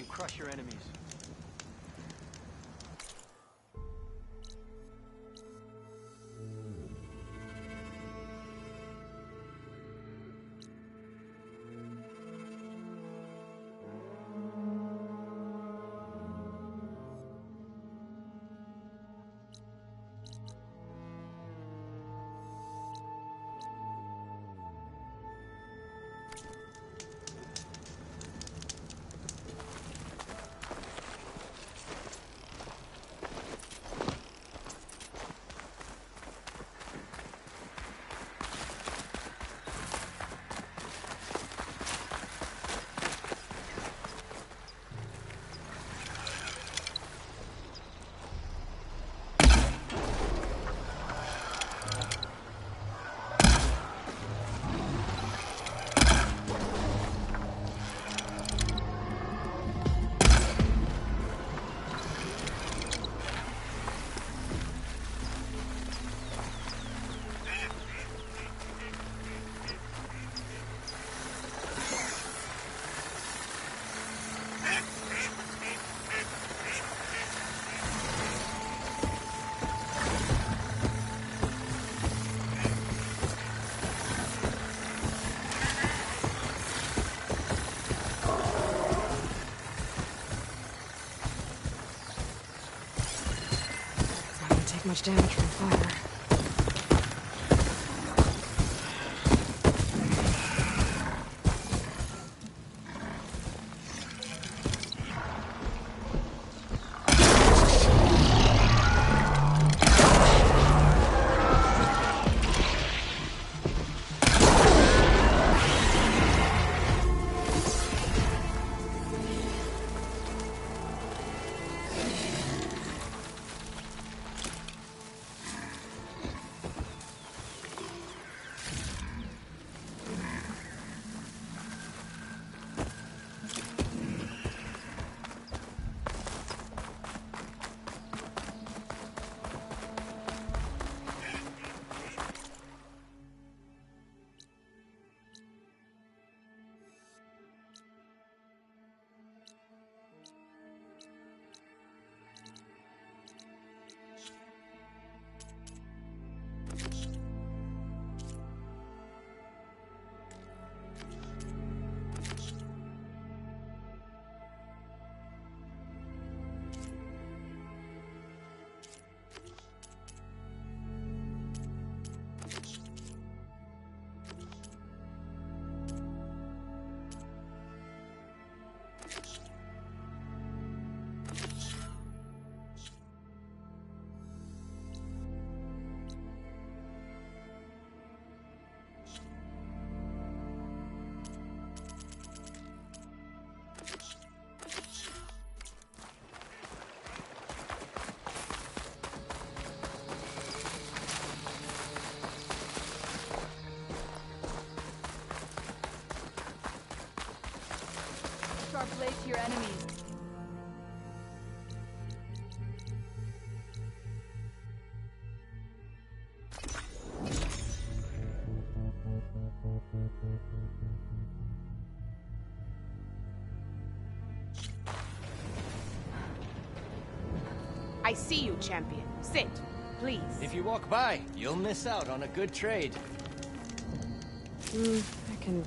crush your enemies. Much damage from fire. Sharp blade to your enemies. I see you, champion. Sit, please. If you walk by, you'll miss out on a good trade. I can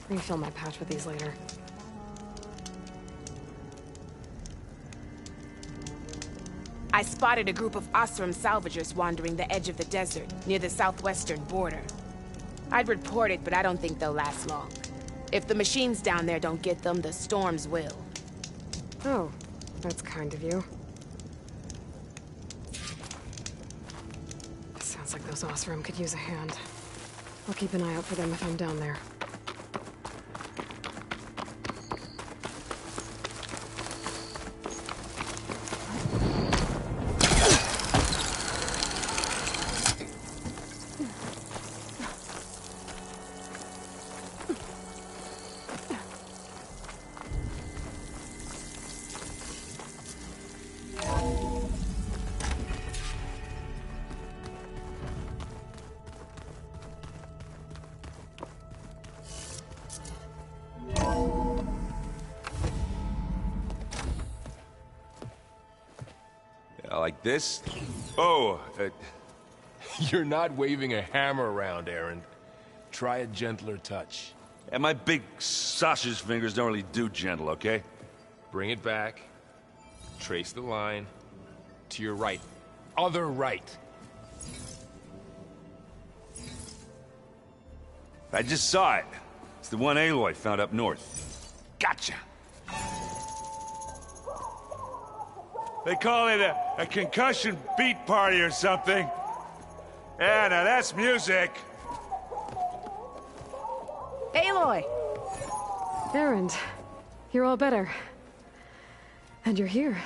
refill my pouch with these later. I spotted a group of Osram salvagers wandering the edge of the desert, near the southwestern border. I'd report it, but I don't think they'll last long. If the machines down there don't get them, the storms will. Oh, that's kind of you. Sounds like those Osram could use a hand. I'll keep an eye out for them if I'm down there. Like this? Oh, You're not waving a hammer around, Aaron. Try a gentler touch. and my big sausage fingers don't really do gentle, okay? Bring it back. Trace the line. To your right. Other right. I just saw it. It's the one Aloy found up north. Gotcha! They call it a concussion beat party or something. Yeah, now that's music. Aloy! Erend, you're all better. And you're here.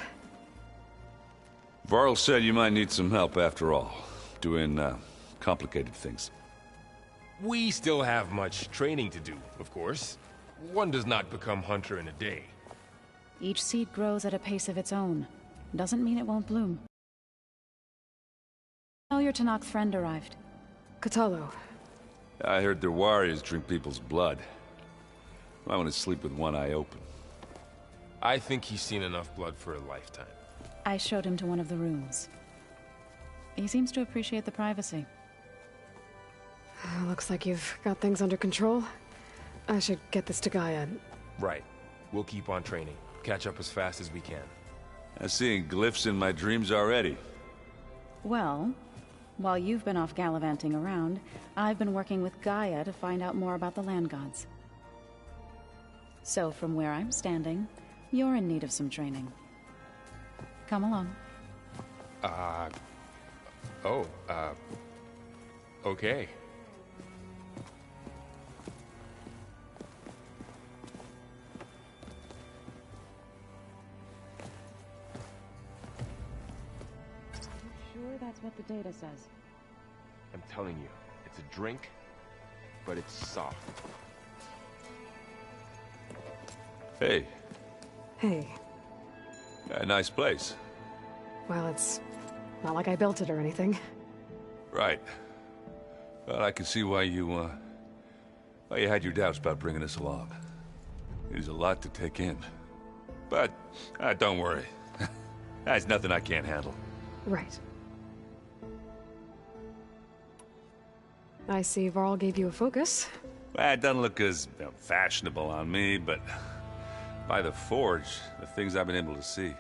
Varl said you might need some help after all. Doing, complicated things. We still have much training to do, of course. One does not become hunter in a day. Each seed grows at a pace of its own. Doesn't mean it won't bloom. Oh, your Tanakh friend arrived. Katalo. I heard their warriors drink people's blood. I want to sleep with one eye open. I think he's seen enough blood for a lifetime. I showed him to one of the rooms. He seems to appreciate the privacy. Looks like you've got things under control. I should get this to Gaia. Right. We'll keep on training. Catch up as fast as we can. I'm seeing glyphs in my dreams already. Well, while you've been off gallivanting around, I've been working with Gaia to find out more about the land gods. So from where I'm standing, you're in need of some training. Come along. Okay. Sure that's what the data says? I'm telling you, it's a drink, but it's soft. Hey, Hey. a nice place. Well, it's not like I built it or anything. Right. Well, I can see why you had your doubts about bringing us along. It is a lot to take in. But, don't worry. That's nothing I can't handle. Right. I see Varl gave you a focus. Well, it doesn't look as fashionable on me, but by the Forge, the things I've been able to see.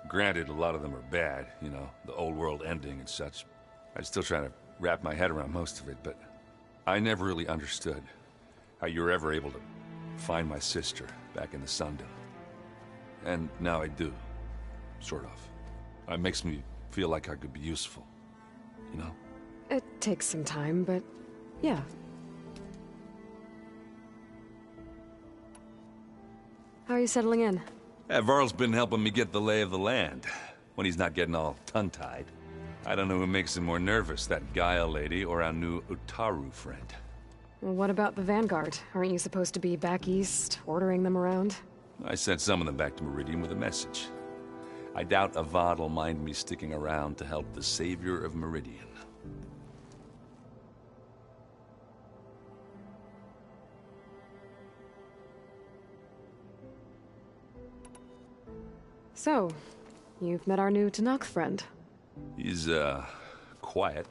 Granted, a lot of them are bad, you know, the old world ending and such. I'm still trying to wrap my head around most of it, but I never really understood how you were ever able to find my sister back in the Sundom. And now I do, sort of. It makes me feel like I could be useful, you know? It takes some time, but yeah. How are you settling in? Varl's been helping me get the lay of the land, when he's not getting all tongue-tied. I don't know who makes him more nervous, that Gaia lady or our new Utaru friend. Well, what about the Vanguard? Aren't you supposed to be back east, ordering them around? I sent some of them back to Meridian with a message. I doubt Avad will mind me sticking around to help the savior of Meridian. So, you've met our new Tanakh friend. He's, quiet.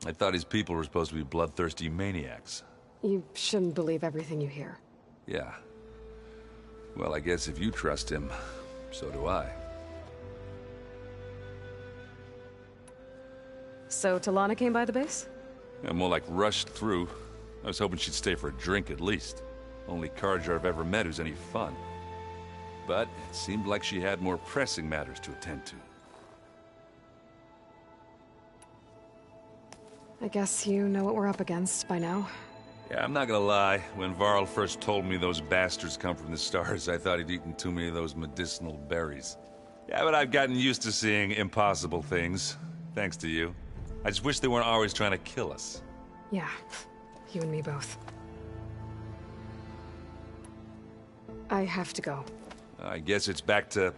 I thought his people were supposed to be bloodthirsty maniacs. You shouldn't believe everything you hear. Yeah. Well, I guess if you trust him, so do I. So, Talana came by the base? I'm more like rushed through. I was hoping she'd stay for a drink at least. Only Carja I've ever met who's any fun. But it seemed like she had more pressing matters to attend to. I guess you know what we're up against by now. Yeah, I'm not gonna lie. When Varl first told me those bastards come from the stars, I thought he'd eaten too many of those medicinal berries. Yeah, but I've gotten used to seeing impossible things, thanks to you. I just wish they weren't always trying to kill us. Yeah, you and me both. I have to go. I guess it's back to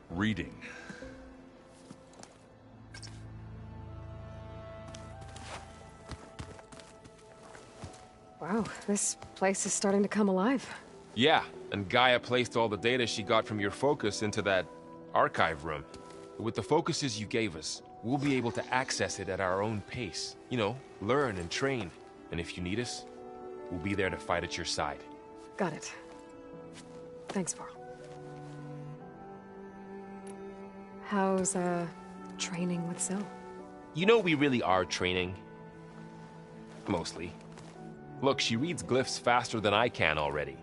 reading. Wow, this place is starting to come alive. Yeah, and Gaia placed all the data she got from your focus into that archive room. With the focuses you gave us, we'll be able to access it at our own pace. You know, learn and train. And if you need us, we'll be there to fight at your side. Got it. Thanks, Varl. How's, training with Syl? You know we really are training. Mostly. Look, she reads glyphs faster than I can already.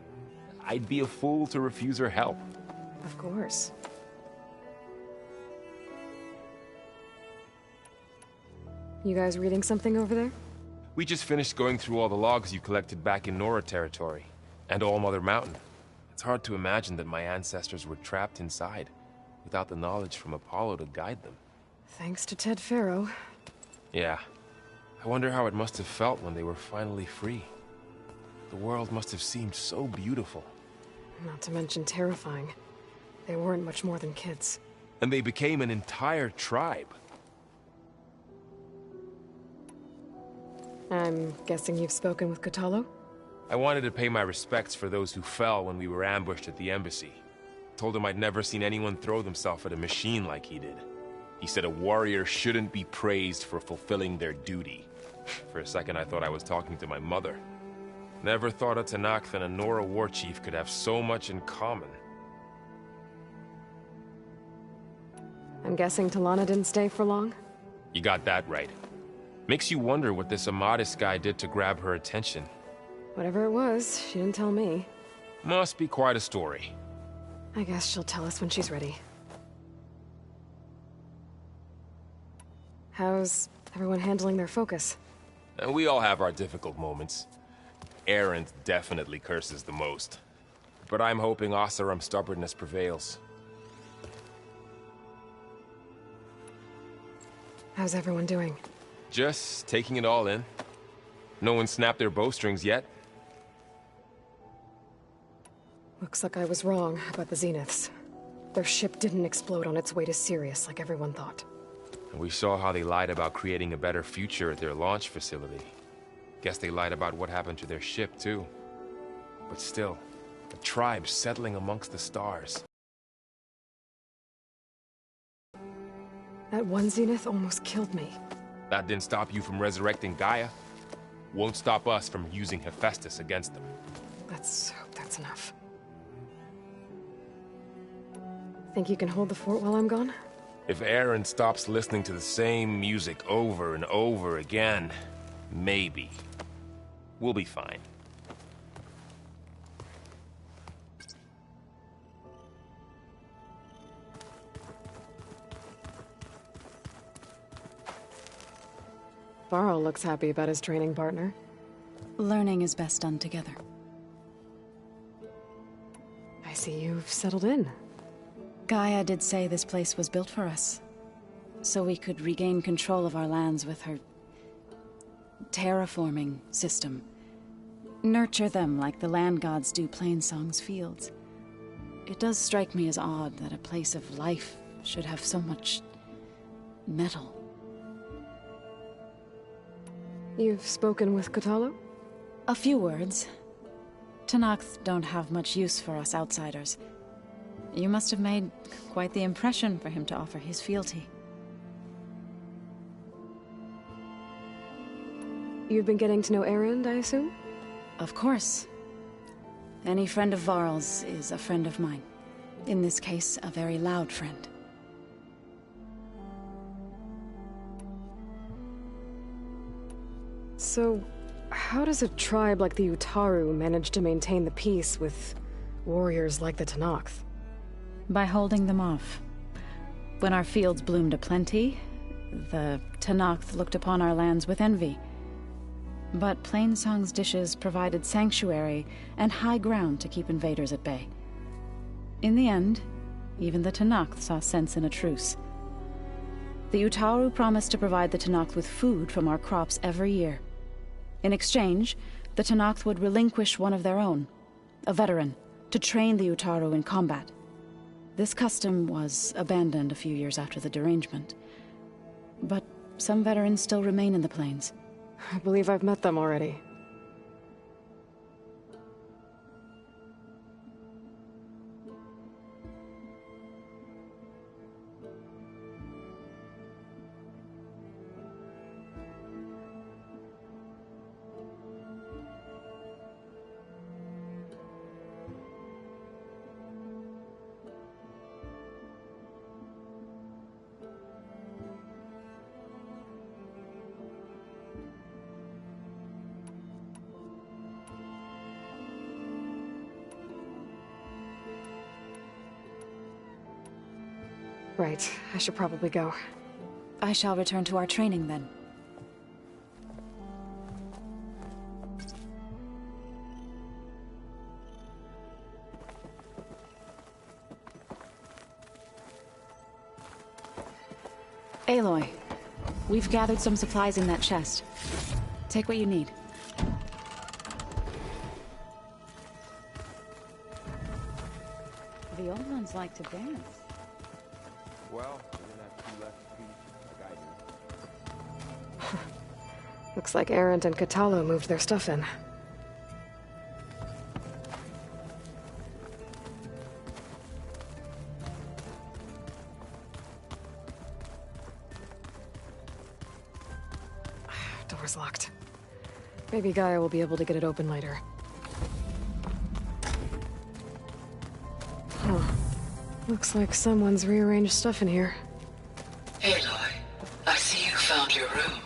I'd be a fool to refuse her help. Of course. You guys reading something over there? We just finished going through all the logs you collected back in Nora territory, and All Mother Mountain. It's hard to imagine that my ancestors were trapped inside, without the knowledge from Apollo to guide them. Thanks to Ted Faro. Yeah. I wonder how it must have felt when they were finally free. The world must have seemed so beautiful. Not to mention terrifying. They weren't much more than kids. And they became an entire tribe. I'm guessing you've spoken with Kotallo? I wanted to pay my respects for those who fell when we were ambushed at the embassy. Told him I'd never seen anyone throw themselves at a machine like he did. He said a warrior shouldn't be praised for fulfilling their duty. For a second I thought I was talking to my mother. Never thought a Tenakth and a Nora war chief could have so much in common. I'm guessing Talana didn't stay for long? You got that right. Makes you wonder what this Amadis guy did to grab her attention. Whatever it was, she didn't tell me. Must be quite a story. I guess she'll tell us when she's ready. How's everyone handling their focus? And we all have our difficult moments. Erend definitely curses the most. But I'm hoping Oseram's stubbornness prevails. How's everyone doing? Just taking it all in. No one snapped their bowstrings yet. Looks like I was wrong about the Zeniths. Their ship didn't explode on its way to Sirius like everyone thought. And we saw how they lied about creating a better future at their launch facility. Guess they lied about what happened to their ship, too. But still, a tribe settling amongst the stars. That one Zenith almost killed me. That didn't stop you from resurrecting Gaia. Won't stop us from using Hephaestus against them. Let's hope that's enough. Think you can hold the fort while I'm gone? If Erend stops listening to the same music over and over again, maybe. We'll be fine. Varl looks happy about his training partner. Learning is best done together. I see you've settled in. Gaia did say this place was built for us, so we could regain control of our lands with her terraforming system. Nurture them like the land gods do Plainsong's fields. It does strike me as odd that a place of life should have so much metal. You've spoken with Kotallo? A few words. Tenakth don't have much use for us outsiders. You must have made quite the impression for him to offer his fealty. You've been getting to know Erend, I assume? Of course. Any friend of Varl's is a friend of mine. In this case, a very loud friend. So, how does a tribe like the Utaru manage to maintain the peace with warriors like the Tenakth? By holding them off. When our fields bloomed aplenty, the Tenakth looked upon our lands with envy. But Plainsong's dishes provided sanctuary and high ground to keep invaders at bay. In the end, even the Tenakth saw sense in a truce. The Utaru promised to provide the Tenakth with food from our crops every year. In exchange, the Tenakth would relinquish one of their own, a veteran, to train the Utaru in combat. This custom was abandoned a few years after the derangement. But some veterans still remain in the plains. I believe I've met them already. Right, I should probably go. I shall return to our training then. Aloy, we've gathered some supplies in that chest. Take what you need. The old ones like to dance. Well, we didn't have two left feet like I do. Looks like Erend and Katalo moved their stuff in. Door's locked. Maybe Gaia will be able to get it open later. Huh. Looks like someone's rearranged stuff in here. Aloy, I see you found your room.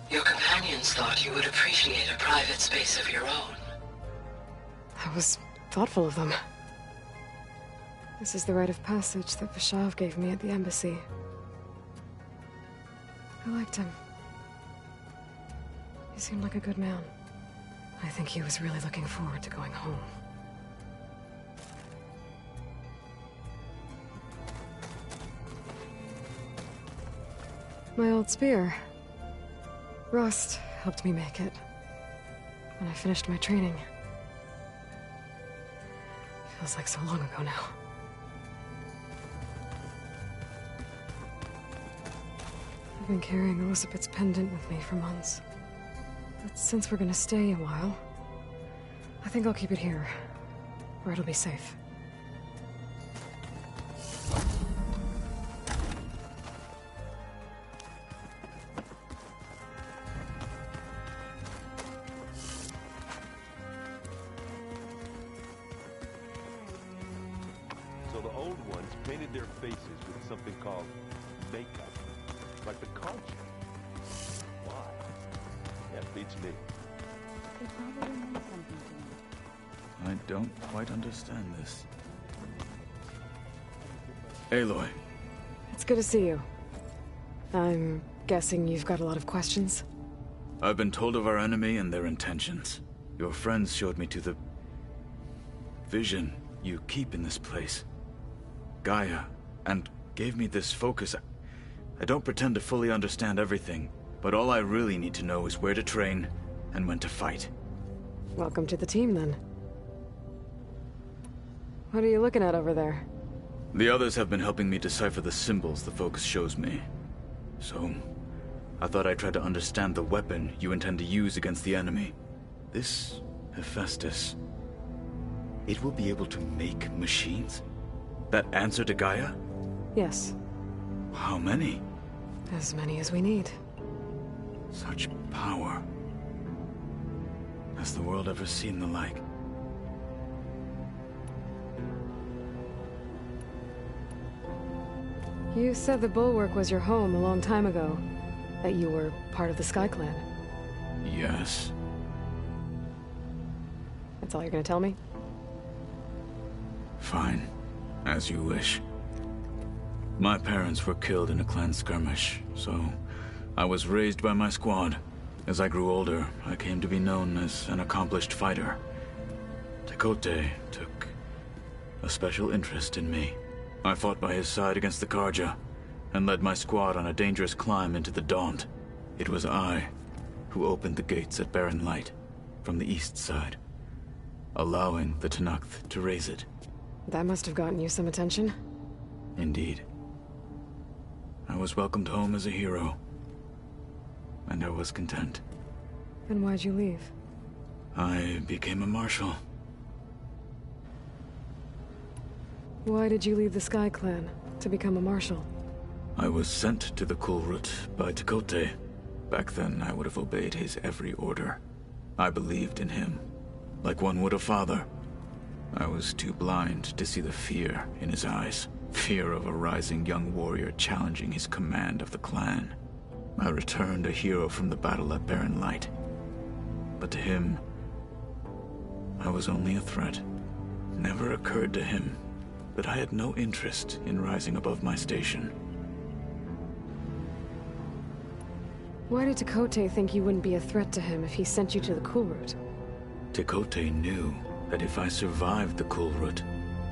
Your companions thought you would appreciate a private space of your own. That was thoughtful of them. This is the rite of passage that Vishav gave me at the embassy. I liked him. He seemed like a good man. I think he was really looking forward to going home. My old spear. Rust helped me make it. When I finished my training. Feels like so long ago now. I've been carrying Elizabeth's pendant with me for months. But since we're gonna stay a while, I think I'll keep it here, where it'll be safe. So the old ones painted their faces with something called makeup, like the culture. Why? That beats me. They probably meant something to him. I don't quite understand this. Aloy. It's good to see you. I'm guessing you've got a lot of questions? I've been told of our enemy and their intentions. Your friends showed me to the vision you keep in this place. Gaia, and gave me this focus. I don't pretend to fully understand everything, but all I really need to know is where to train and when to fight. Welcome to the team, then. What are you looking at over there? The others have been helping me decipher the symbols the focus shows me. So, I thought I'd try to understand the weapon you intend to use against the enemy. This Hephaestus, it will be able to make machines? That answer to Gaia? Yes. How many? As many as we need. Such power. Has the world ever seen the like? You said the Bulwark was your home a long time ago. That you were part of the Sky Clan. Yes. That's all you're gonna tell me? Fine. As you wish. My parents were killed in a clan skirmish, so I was raised by my squad. As I grew older, I came to be known as an accomplished fighter. Tekote took a special interest in me. I fought by his side against the Karja, and led my squad on a dangerous climb into the Daunt. It was I who opened the gates at Barren Light, from the east side, allowing the Tenakth to raise it. That must have gotten you some attention. Indeed. I was welcomed home as a hero, and I was content. Then why'd you leave? I became a marshal. Why did you leave the Sky Clan to become a marshal? I was sent to the Kulrut by Tekote. Back then, I would have obeyed his every order. I believed in him, like one would a father. I was too blind to see the fear in his eyes. Fear of a rising young warrior challenging his command of the clan. I returned a hero from the battle at Barren Light. But to him, I was only a threat. Never occurred to him that I had no interest in rising above my station. Why did Tekote think you wouldn't be a threat to him if he sent you to the Cool Route? Tekote knew that if I survived the Cool Route,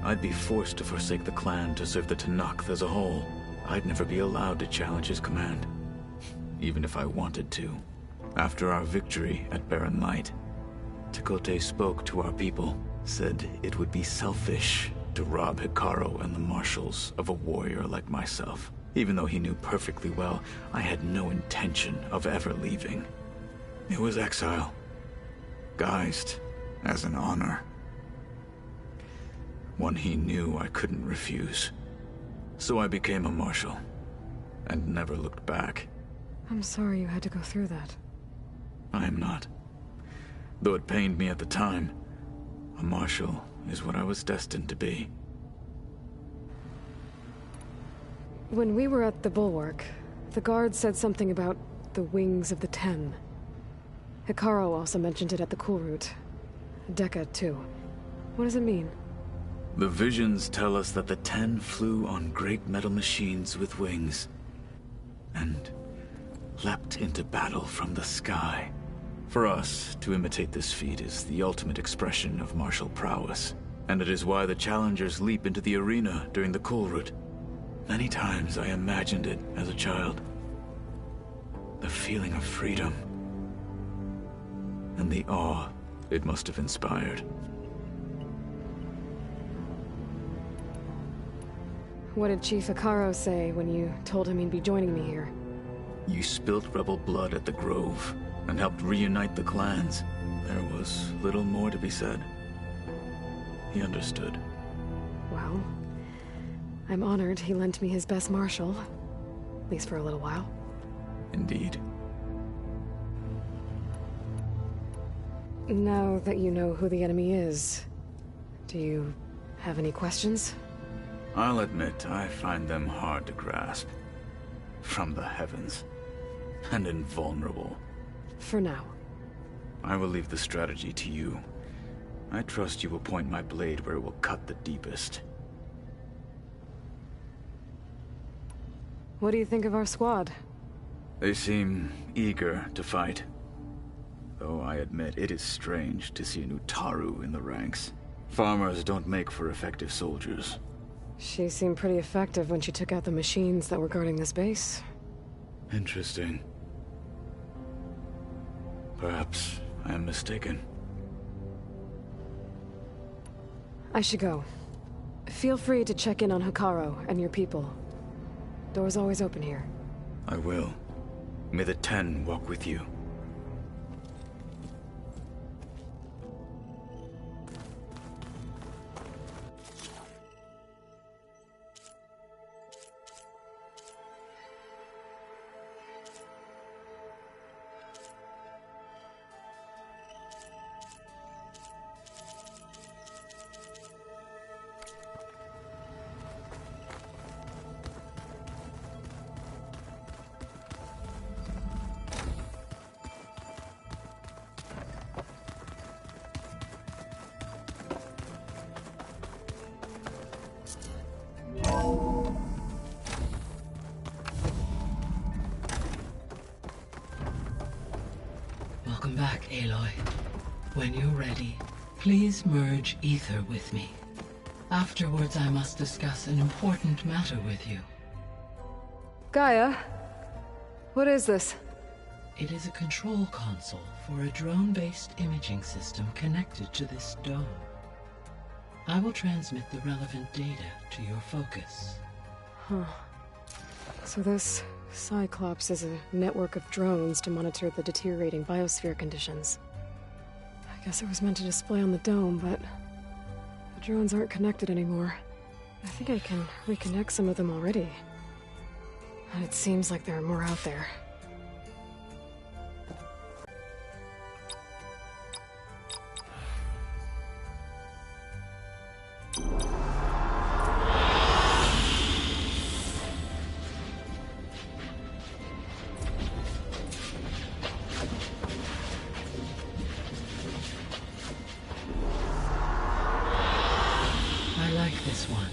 I'd be forced to forsake the clan to serve the Tenakth as a whole. I'd never be allowed to challenge his command, even if I wanted to. After our victory at Barren Light, Tekote spoke to our people, said it would be selfish to rob Hikaru and the marshals of a warrior like myself. Even though he knew perfectly well I had no intention of ever leaving. It was exile, guised as an honor. One he knew I couldn't refuse. So I became a marshal, and never looked back. I'm sorry you had to go through that. I am not. Though it pained me at the time, a marshal is what I was destined to be. When we were at the Bulwark, the guard said something about the Wings of the Ten. Hikaru also mentioned it at the Cool Route. Dekka, too. What does it mean? The visions tell us that the Ten flew on great metal machines with wings, and leapt into battle from the sky. For us, to imitate this feat is the ultimate expression of martial prowess, and it is why the challengers leap into the arena during the Cool Route. Many times I imagined it as a child. The feeling of freedom, and the awe it must have inspired. What did Chief Hikaru say when you told him he'd be joining me here? You spilt rebel blood at the Grove, and helped reunite the clans. There was little more to be said. He understood. Well, I'm honored he lent me his best marshal. At least for a little while. Indeed. Now that you know who the enemy is, do you have any questions? I'll admit, I find them hard to grasp. From the heavens. And invulnerable. For now. I will leave the strategy to you. I trust you will point my blade where it will cut the deepest. What do you think of our squad? They seem eager to fight. Though I admit it is strange to see an Utaru in the ranks. Farmers don't make for effective soldiers. She seemed pretty effective when she took out the machines that were guarding this base. Interesting. Perhaps I am mistaken. I should go. Feel free to check in on Hikaru and your people. Door's always open here. I will. May the Ten walk with you. Welcome back, Aloy. When you're ready, please merge ether with me. Afterwards, I must discuss an important matter with you. Gaia? What is this? It is a control console for a drone-based imaging system connected to this dome. I will transmit the relevant data to your focus. Huh. So this Cyclops is a network of drones to monitor the deteriorating biosphere conditions. I guess it was meant to display on the dome, but the drones aren't connected anymore. I think I can reconnect some of them already. And it seems like there are more out there. I like this one.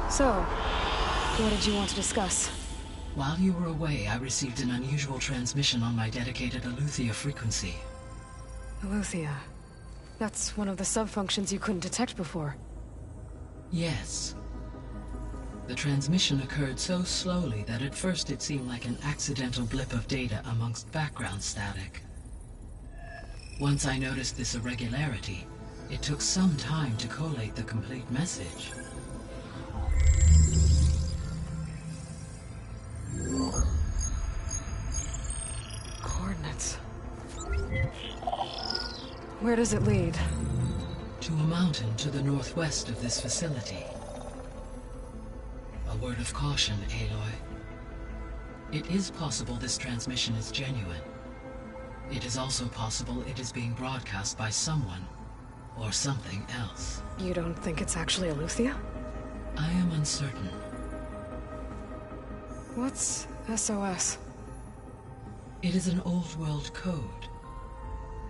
So, what did you want to discuss? While you were away, I received an unusual transmission on my dedicated Aletheia frequency. Aletheia. That's one of the sub-functions you couldn't detect before. Yes. The transmission occurred so slowly that at first it seemed like an accidental blip of data amongst background static. Once I noticed this irregularity, it took some time to collate the complete message. Coordinates. Where does it lead? To a mountain to the northwest of this facility. A word of caution, Aloy. It is possible this transmission is genuine. It is also possible it is being broadcast by someone or something else. You don't think it's actually Aletheia? I am uncertain. What's SOS? It is an old-world code.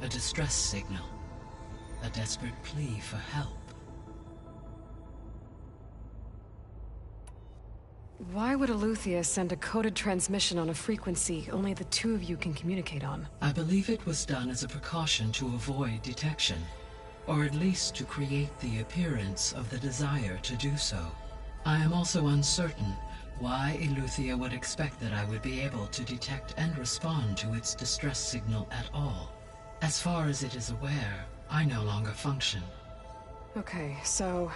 A distress signal. A desperate plea for help. Why would Aletheia send a coded transmission on a frequency only the two of you can communicate on? I believe it was done as a precaution to avoid detection, or at least to create the appearance of the desire to do so. I am also uncertain why Aletheia would expect that I would be able to detect and respond to its distress signal at all. As far as it is aware, I no longer function. Okay, so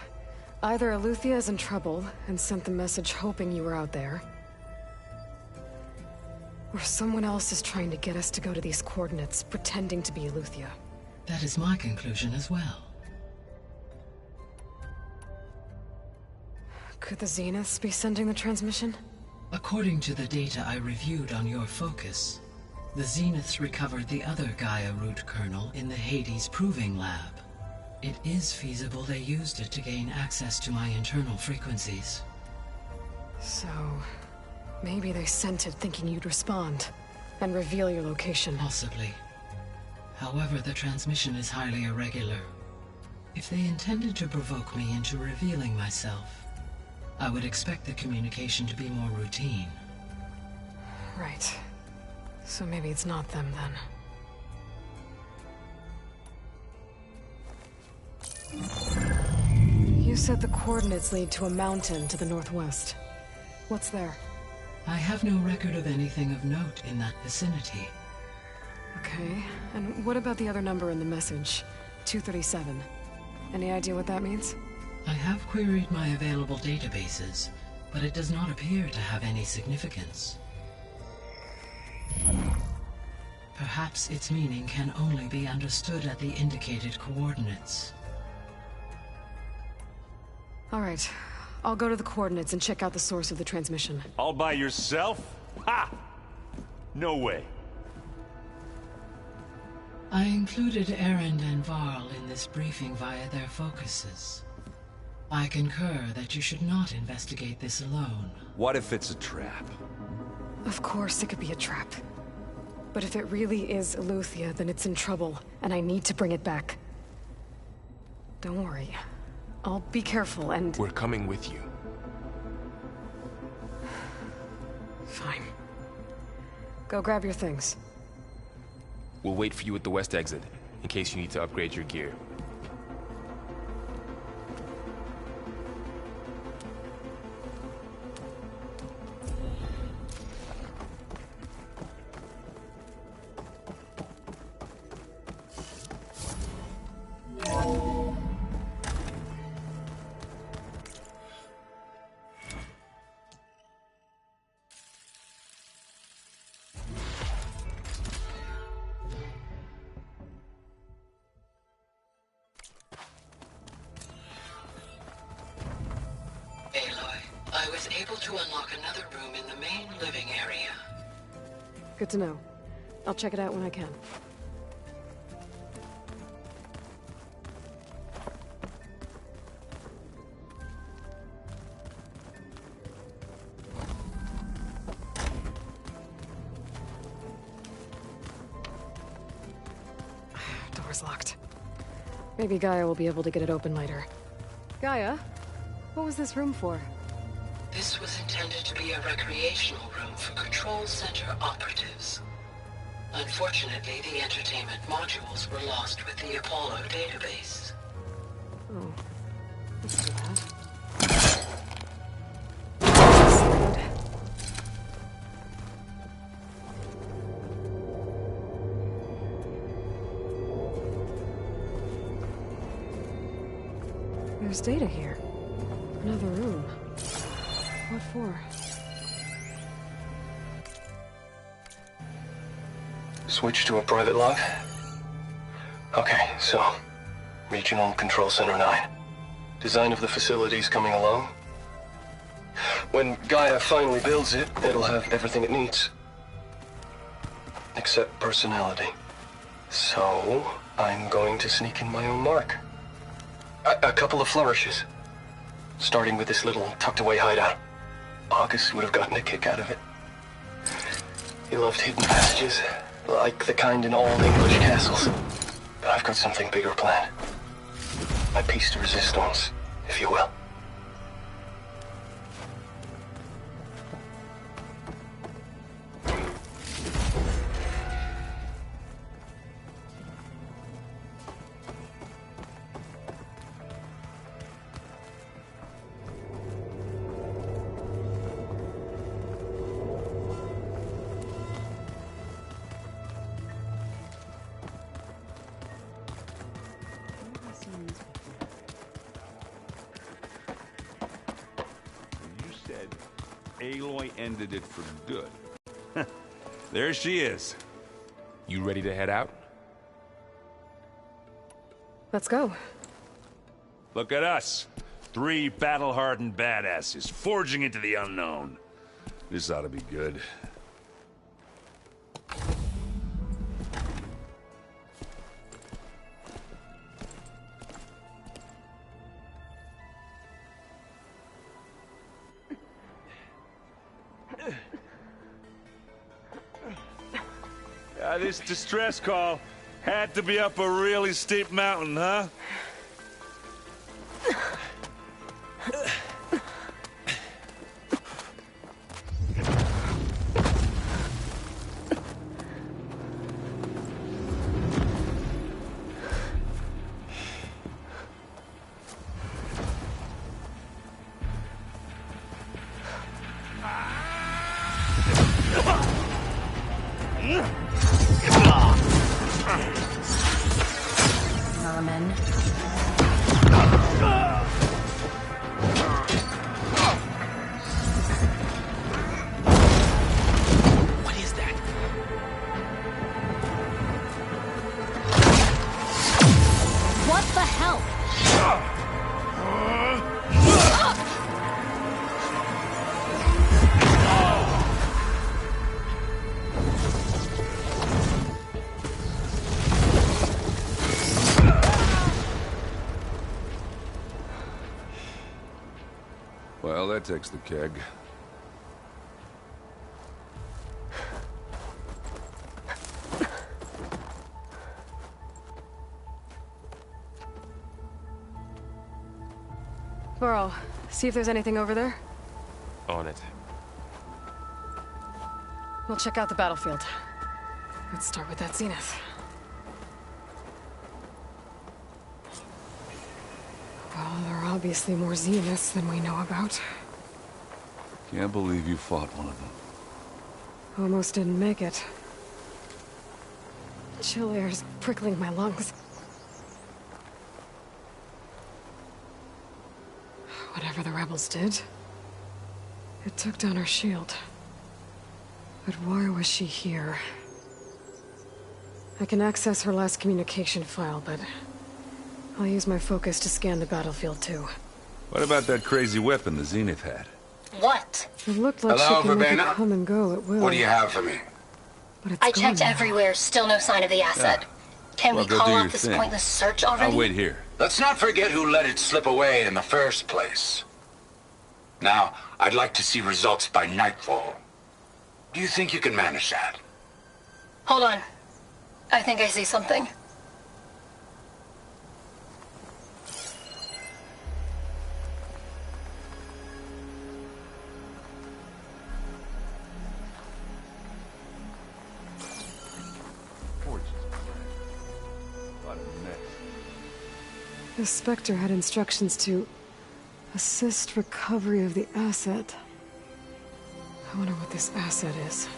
either Aletheia is in trouble and sent the message hoping you were out there, or someone else is trying to get us to go to these coordinates, pretending to be Aletheia. That is my conclusion as well. Could the Zeniths be sending the transmission? According to the data I reviewed on your focus, the Zeniths recovered the other Gaia root kernel in the Hades Proving Lab. It is feasible they used it to gain access to my internal frequencies. So, maybe they sent it thinking you'd respond and reveal your location. Possibly. However, the transmission is highly irregular. If they intended to provoke me into revealing myself, I would expect the communication to be more routine. Right. So maybe it's not them then. You said the coordinates lead to a mountain to the northwest. What's there? I have no record of anything of note in that vicinity. Okay, and what about the other number in the message? 237. Any idea what that means? I have queried my available databases, but it does not appear to have any significance. Perhaps its meaning can only be understood at the indicated coordinates. All right, I'll go to the coordinates and check out the source of the transmission. All by yourself? Ha! No way. I included Erend and Varl in this briefing via their focuses. I concur that you should not investigate this alone. What if it's a trap? Of course it could be a trap. But if it really is Aletheia, then it's in trouble, and I need to bring it back. Don't worry. I'll be careful and... We're coming with you. Fine. Go grab your things. We'll wait for you at the west exit, in case you need to upgrade your gear. I was able to unlock another room in the main living area. Good to know. I'll check it out when I can. door's locked. Maybe Gaia will be able to get it open later. Gaia? What was this room for? This was intended to be a recreational room for Control Center operatives. Unfortunately, the entertainment modules were lost with the Apollo database. Oh. That's too bad. There's data here. Another room. What for? Switch to a private log? Okay, so... Regional Control Center 9. Design of the facility's coming along. When Gaia finally builds it, it'll have everything it needs. Except personality. So, I'm going to sneak in my own mark. A couple of flourishes. Starting with this little tucked-away hideout. August would have gotten a kick out of it. He loved hidden passages, like the kind in old English castles. But I've got something bigger planned. My piece de resistance, if you will. Aloy ended it for good. There she is. You ready to head out? Let's go. Look at us. 3 battle-hardened badasses forging into the unknown. This ought to be good. This distress call had to be up a really steep mountain, huh? Well, that takes the keg. Burrow, see if there's anything over there. On it. We'll check out the battlefield. Let's start with that zenith. Well, there are obviously more zeniths than we know about. Can't believe you fought one of them. Almost didn't make it. Chill air's prickling my lungs. Whatever the rebels did, it took down her shield. But why was she here? I can access her last communication file, but I'll use my focus to scan the battlefield too. What about that crazy weapon the Zenith had? What? It looked like Hello, she could make it Verbena? come and go at will. What do you have for me? But it's I gone checked now. everywhere, still no sign of the asset. Can Well, we go call do off your this thing. pointless search already? I'll wait here. Let's not forget who let it slip away in the first place. Now, I'd like to see results by nightfall. Do you think you can manage that? Hold on. I think I see something. The Spectre had instructions to assist recovery of the asset. I wonder what this asset is.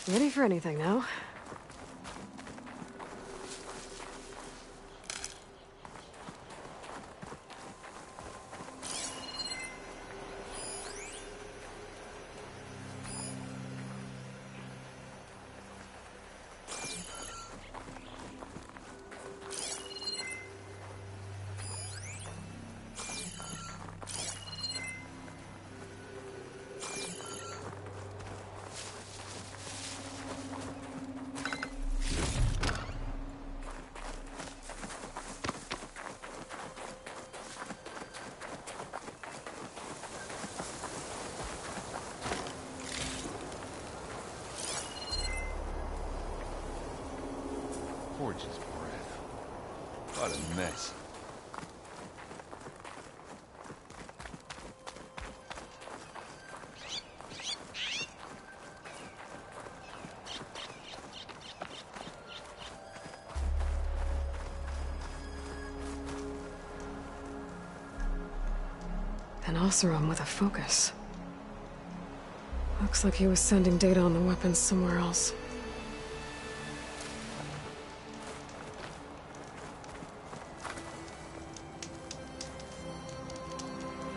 Ready for anything now? Gorgeous bread. What a mess. An Oseram with a focus. Looks like he was sending data on the weapons somewhere else.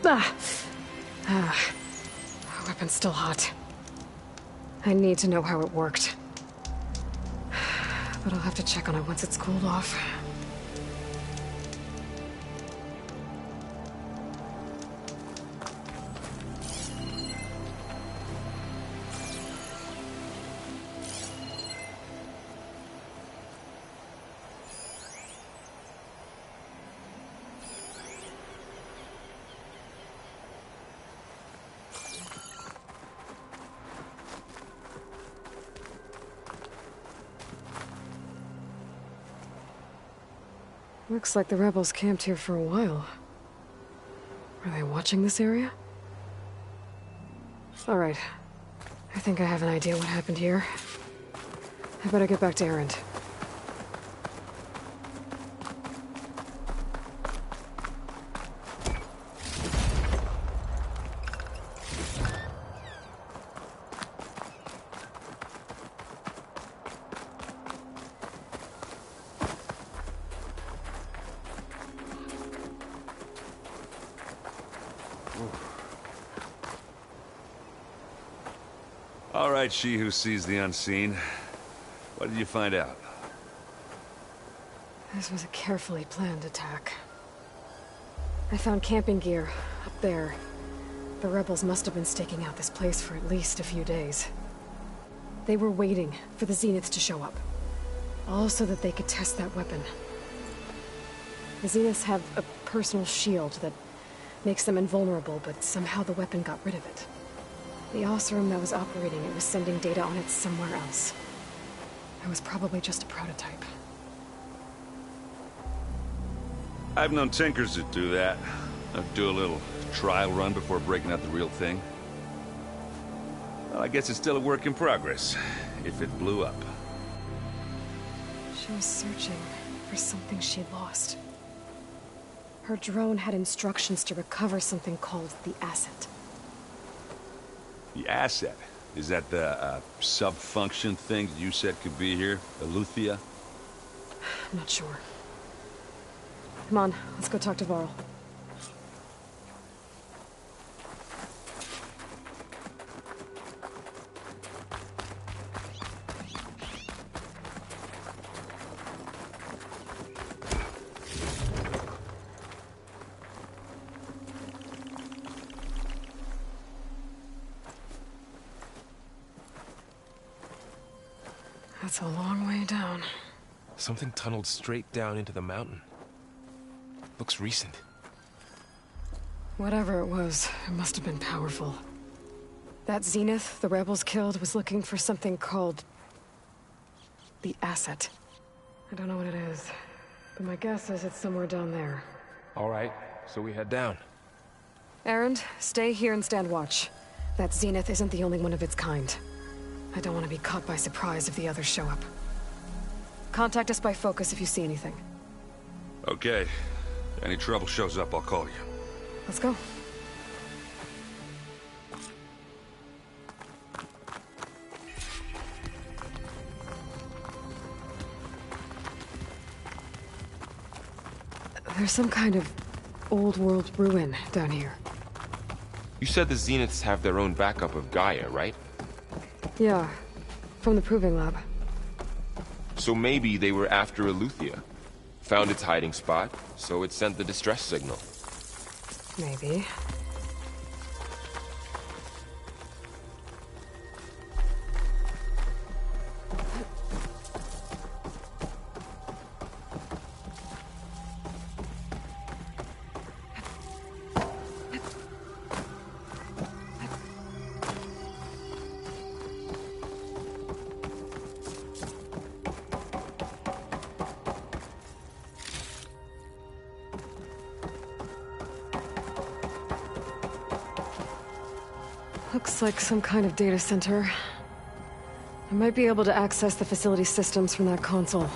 The weapon's still hot. I need to know how it worked. But I'll have to check on it once it's cooled off. Looks like the rebels camped here for a while. Are they watching this area? All right. I think I have an idea what happened here. I better get back to Erend. All right, she who sees the unseen. What did you find out? This was a carefully planned attack. I found camping gear up there. The rebels must have been staking out this place for at least a few days. They were waiting for the Zeniths to show up. All so that they could test that weapon. The Zeniths have a personal shield that makes them invulnerable, but somehow the weapon got rid of it. The Oseram that was operating it was sending data on it somewhere else. It was probably just a prototype. I've known tinkers that do that. I'd do a little trial run before breaking out the real thing. Well, I guess it's still a work in progress, if it blew up. She was searching for something she lost. Her drone had instructions to recover something called the asset. The asset? Is that the sub-function thing that you said could be here? Eleuthia? I'm not sure. Come on, let's go talk to Varl. That's a long way down. Something tunneled straight down into the mountain. Looks recent. Whatever it was, it must have been powerful. That Zenith the rebels killed was looking for something called... the asset. I don't know what it is, but my guess is it's somewhere down there. All right, so we head down. Erend, stay here and stand watch. That Zenith isn't the only one of its kind. I don't want to be caught by surprise if the others show up. Contact us by focus if you see anything. Okay. Any trouble shows up, I'll call you. Let's go. There's some kind of old world ruin down here. You said the Zeniths have their own backup of Gaia, right? Yeah, from the Proving Lab. So maybe they were after Eleuthia. Found its hiding spot, so it sent the distress signal. Maybe. Looks like some kind of data center. I might be able to access the facility systems from that console.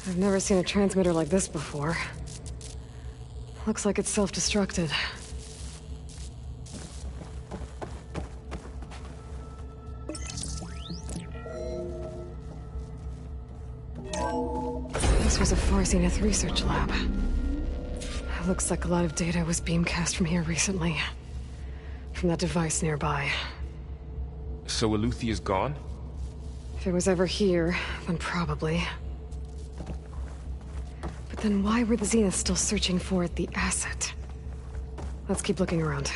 I've never seen a transmitter like this before. Looks like it's self-destructed. This was a Far Zenith research lab. Looks like a lot of data was beamcast from here recently. From that device nearby. So Eleuthea's gone? If it was ever here, then probably. But then why were the Zeniths still searching for the asset? Let's keep looking around.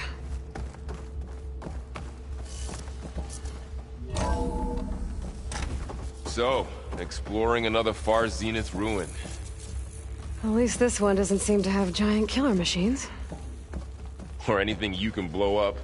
So, exploring another Far Zenith ruin. At least this one doesn't seem to have giant killer machines. Or anything you can blow up.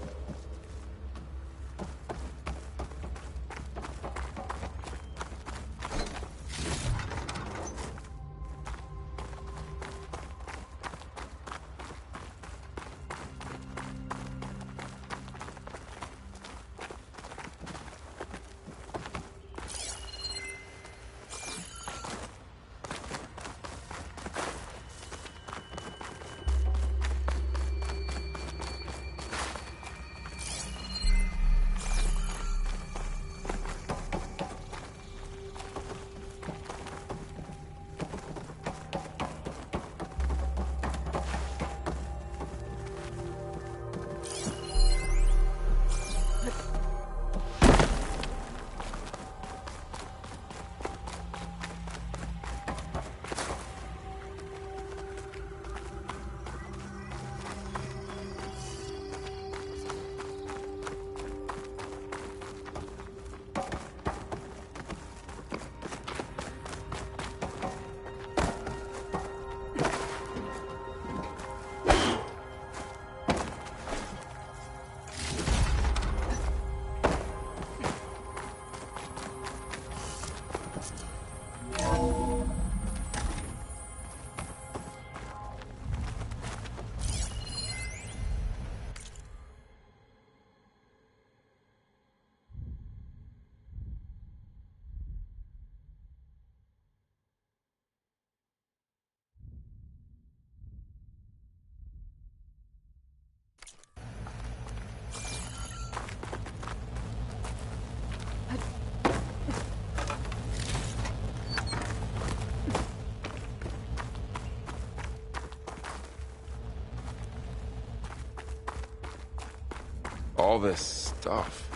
All this stuff.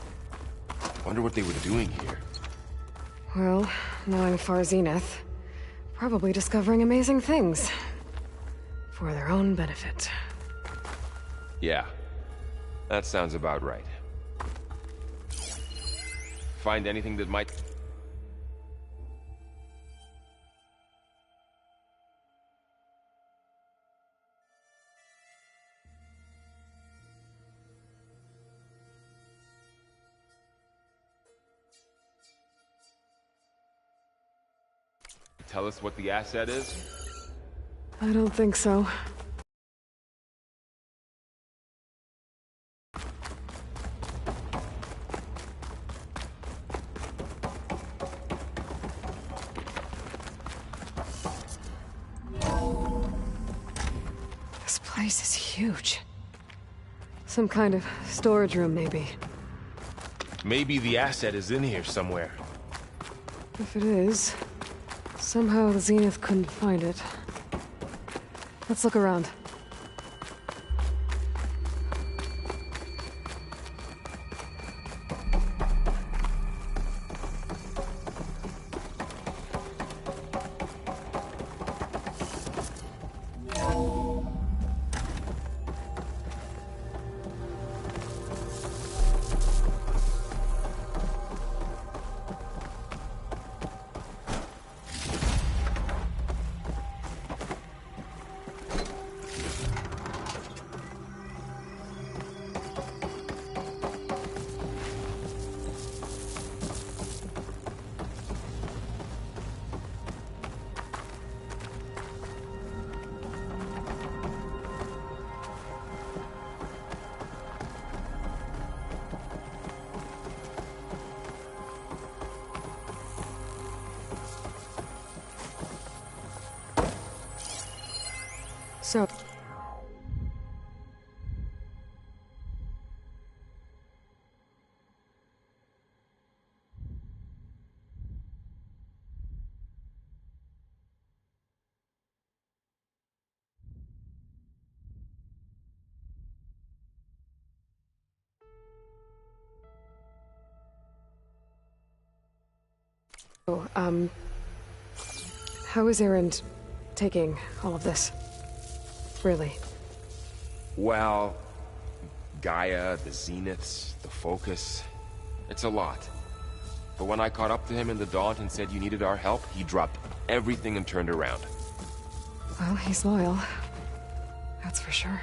Wonder what they were doing here. Well, knowing Far Zenith, probably discovering amazing things. For their own benefit. Yeah. That sounds about right. Find anything that might... Tell us what the asset is? I don't think so. This place is huge. Some kind of storage room, maybe. Maybe the asset is in here somewhere. If it is, somehow the Zenith couldn't find it. Let's look around. So... how is Erend taking all of this? Really? Well, Gaia, the Zeniths, the Focus. It's a lot. But when I caught up to him in the Daunt and said you needed our help, he dropped everything and turned around. Well, he's loyal. That's for sure.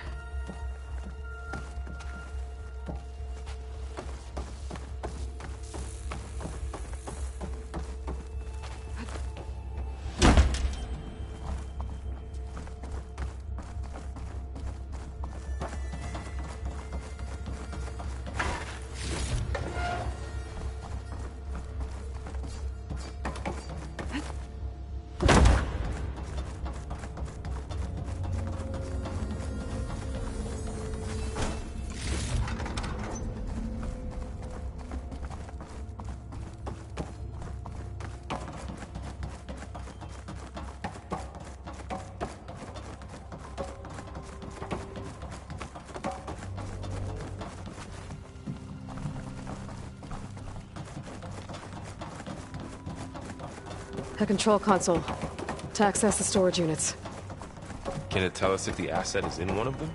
A control console to access the storage units. Can it tell us if the asset is in one of them?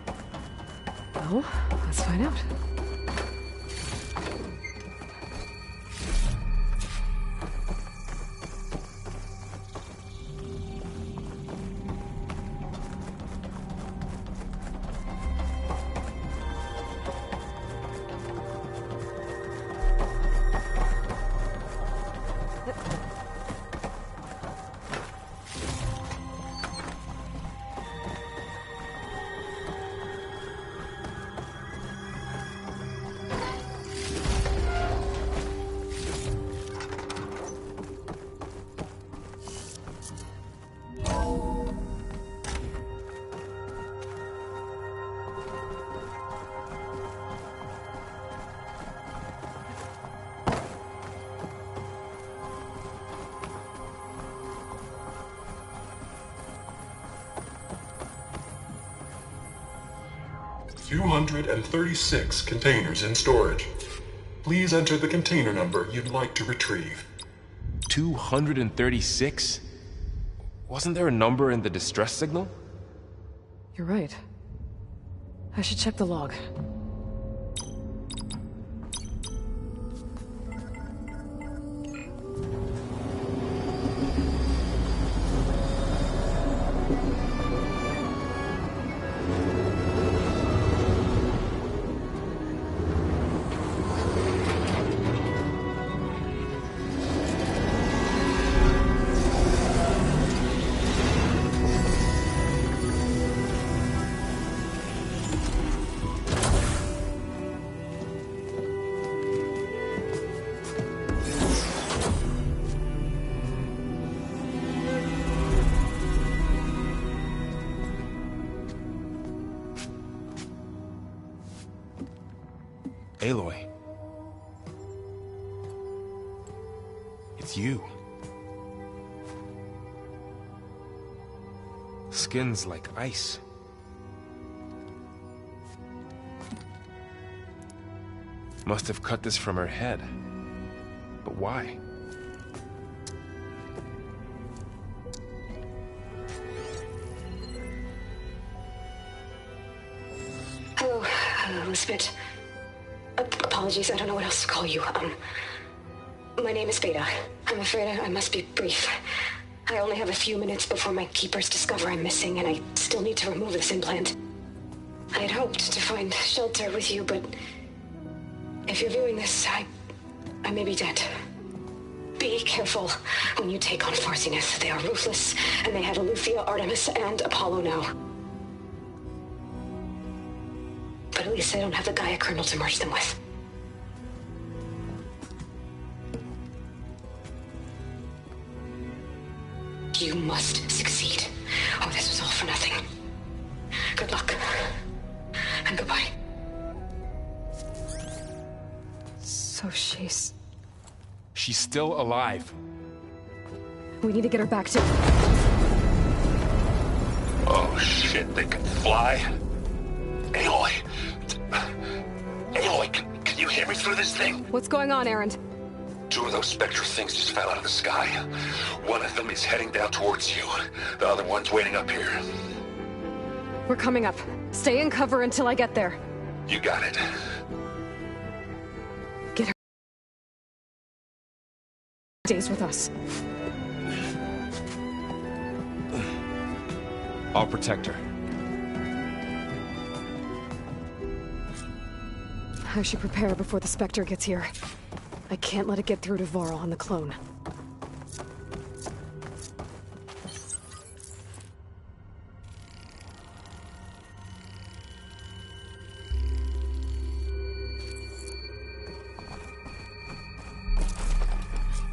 Well, let's find out. 236 containers in storage. Please enter the container number you'd like to retrieve. 236? Wasn't there a number in the distress signal? You're right. I should check the log. Aloy. It's you. Skin's like ice. Must have cut this from her head. But why? Hello, Elizabeth. Apologies, I don't know what else to call you. My name is Veda. I'm afraid I must be brief. I only have a few minutes before my keepers discover I'm missing, and I still need to remove this implant. I had hoped to find shelter with you, but if you're viewing this, I may be dead. Be careful when you take on Farsiness. They are ruthless, and they have Eleuthia, Artemis, and Apollo now. But at least they don't have the Gaia kernel to merge them with. You must succeed, or this was all for nothing. Good luck. And goodbye. So she's still alive. We need to get her back to... Oh shit, they can fly? Aloy! Aloy, can you hear me through this thing? What's going on, Erend? 2 of those spectral things just fell out of the sky. One of them is heading down towards you. The other one's waiting up here. We're coming up. Stay in cover until I get there. You got it. Get her. Stays with us. I'll protect her. I should prepare before the Spectre gets here. I can't let it get through to Varl on the clone.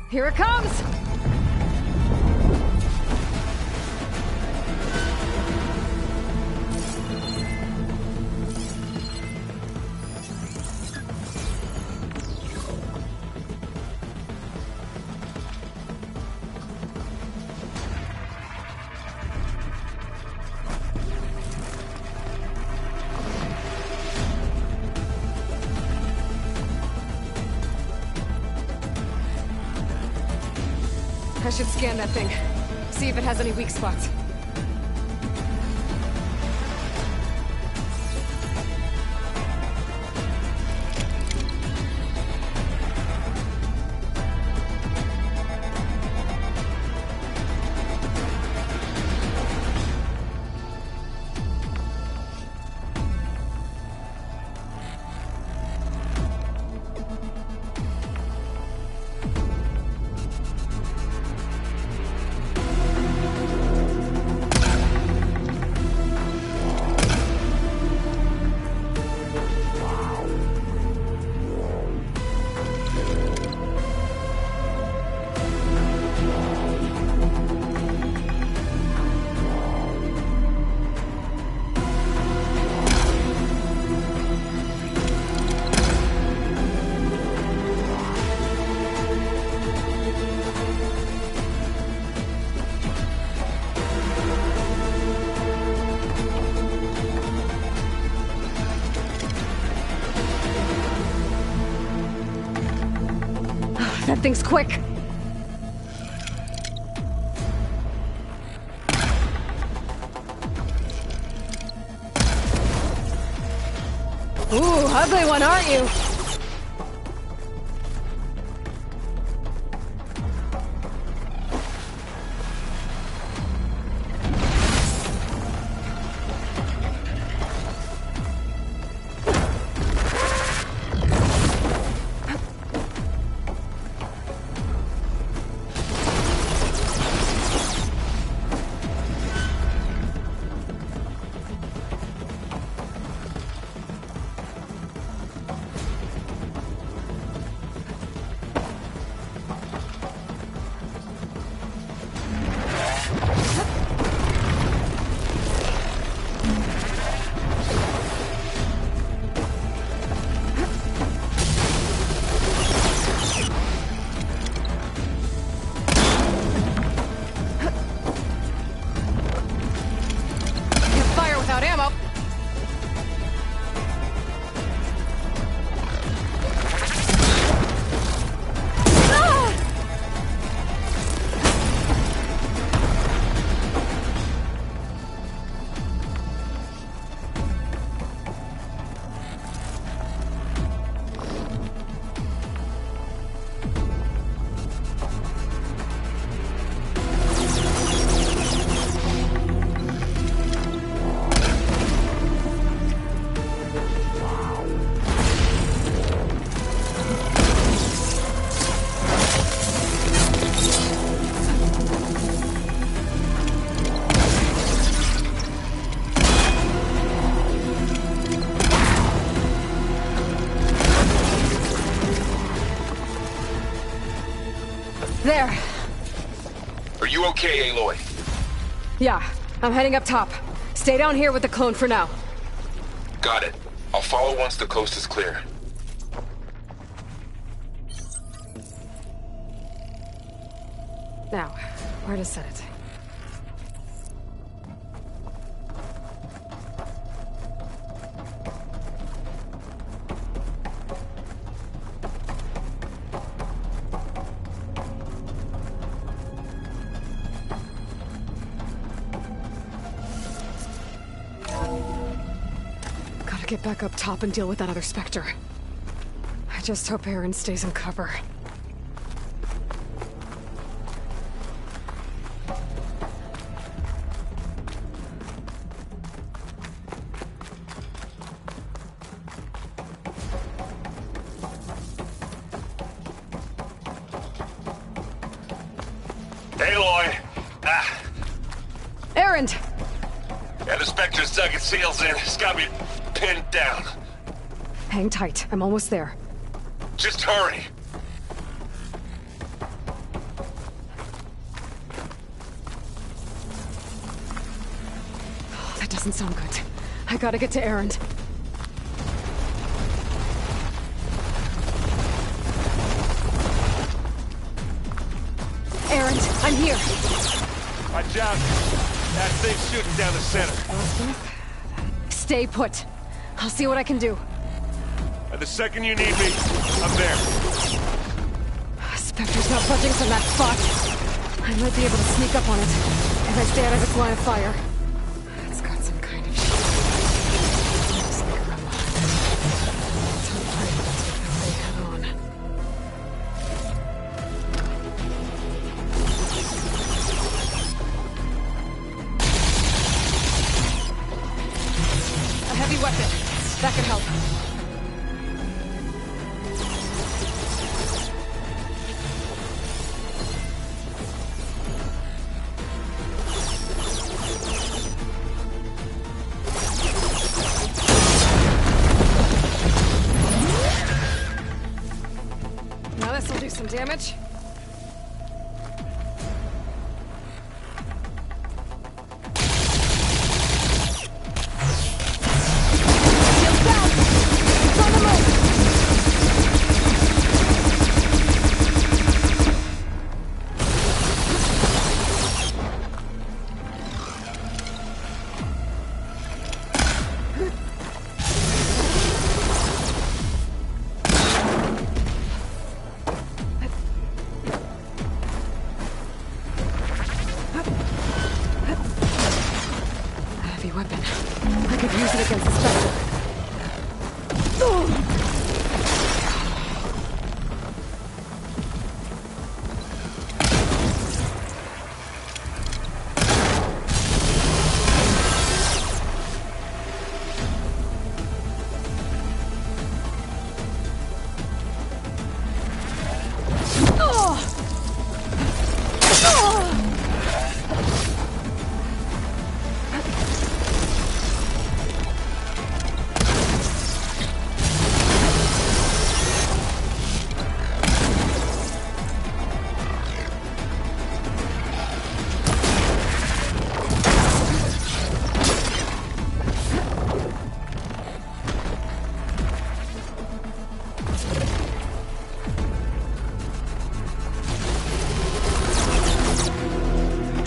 Here it comes! I should scan that thing. See if it has any weak spots. things quick! Ooh, ugly one, aren't you? There. Are you okay, Aloy? Yeah, I'm heading up top. Stay down here with the clone for now. Got it. I'll follow once the coast is clear. Now, where to set it? Gotta get back up top and deal with that other Spectre. I just hope Aaron stays in cover. Aloy! Aaron! Yeah, the Spectre's dug its heels in. It's got me pinned down. Hang tight. I'm almost there. Just hurry. Oh, that doesn't sound good. I gotta get to Aaron. Aaron, I'm here. Watch out. That thing's shooting down the center. Stay put. I'll see what I can do. And the second you need me, I'm there. Spectre's not budging from that spot. I might be able to sneak up on it if I stay out of its line of fire. It's got some kind of shield. Sneak around behind it. It's hard to take they head on. A heavy weapon. That could help. against the Spectre.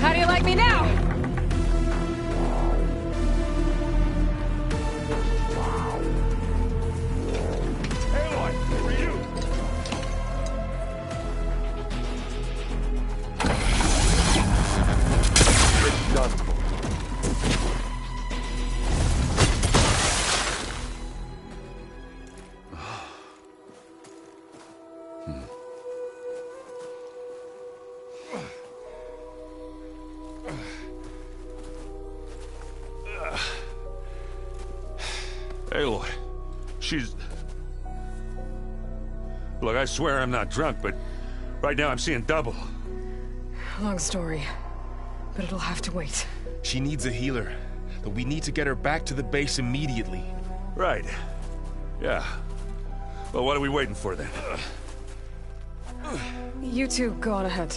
How do you like me now? Aloy, for you! It's done. Aloy, she's... Look, I swear I'm not drunk, but right now I'm seeing double. Long story, but it'll have to wait. She needs a healer, but we need to get her back to the base immediately. Right. Yeah. Well, what are we waiting for then? You two go on ahead.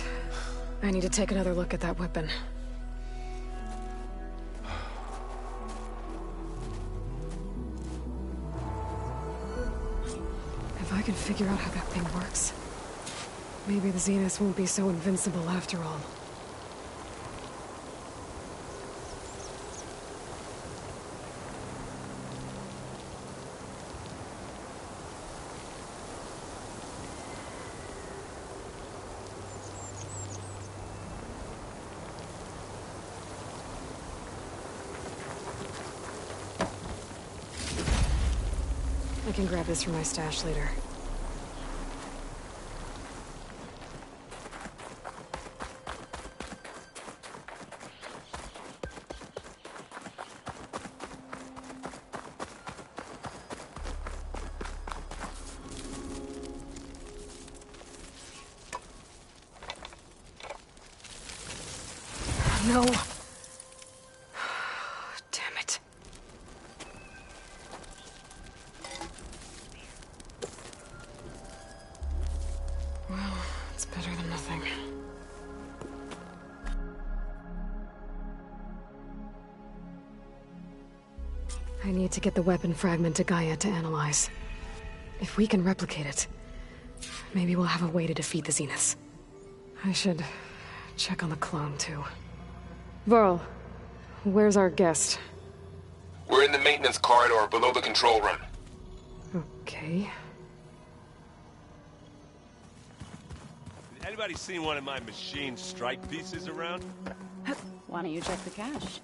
I need to take another look at that weapon. If I can figure out how that thing works, maybe the Zeniths won't be so invincible after all. I can grab this from my stash later. No. Damn it. Well, it's better than nothing. I need to get the weapon fragment to Gaia to analyze. If we can replicate it, maybe we'll have a way to defeat the Zeniths. I should check on the clone, too. Varl, where's our guest? We're in the maintenance corridor below the control room. Okay. Anybody seen one of my machine strike pieces around? Why don't you check the cache?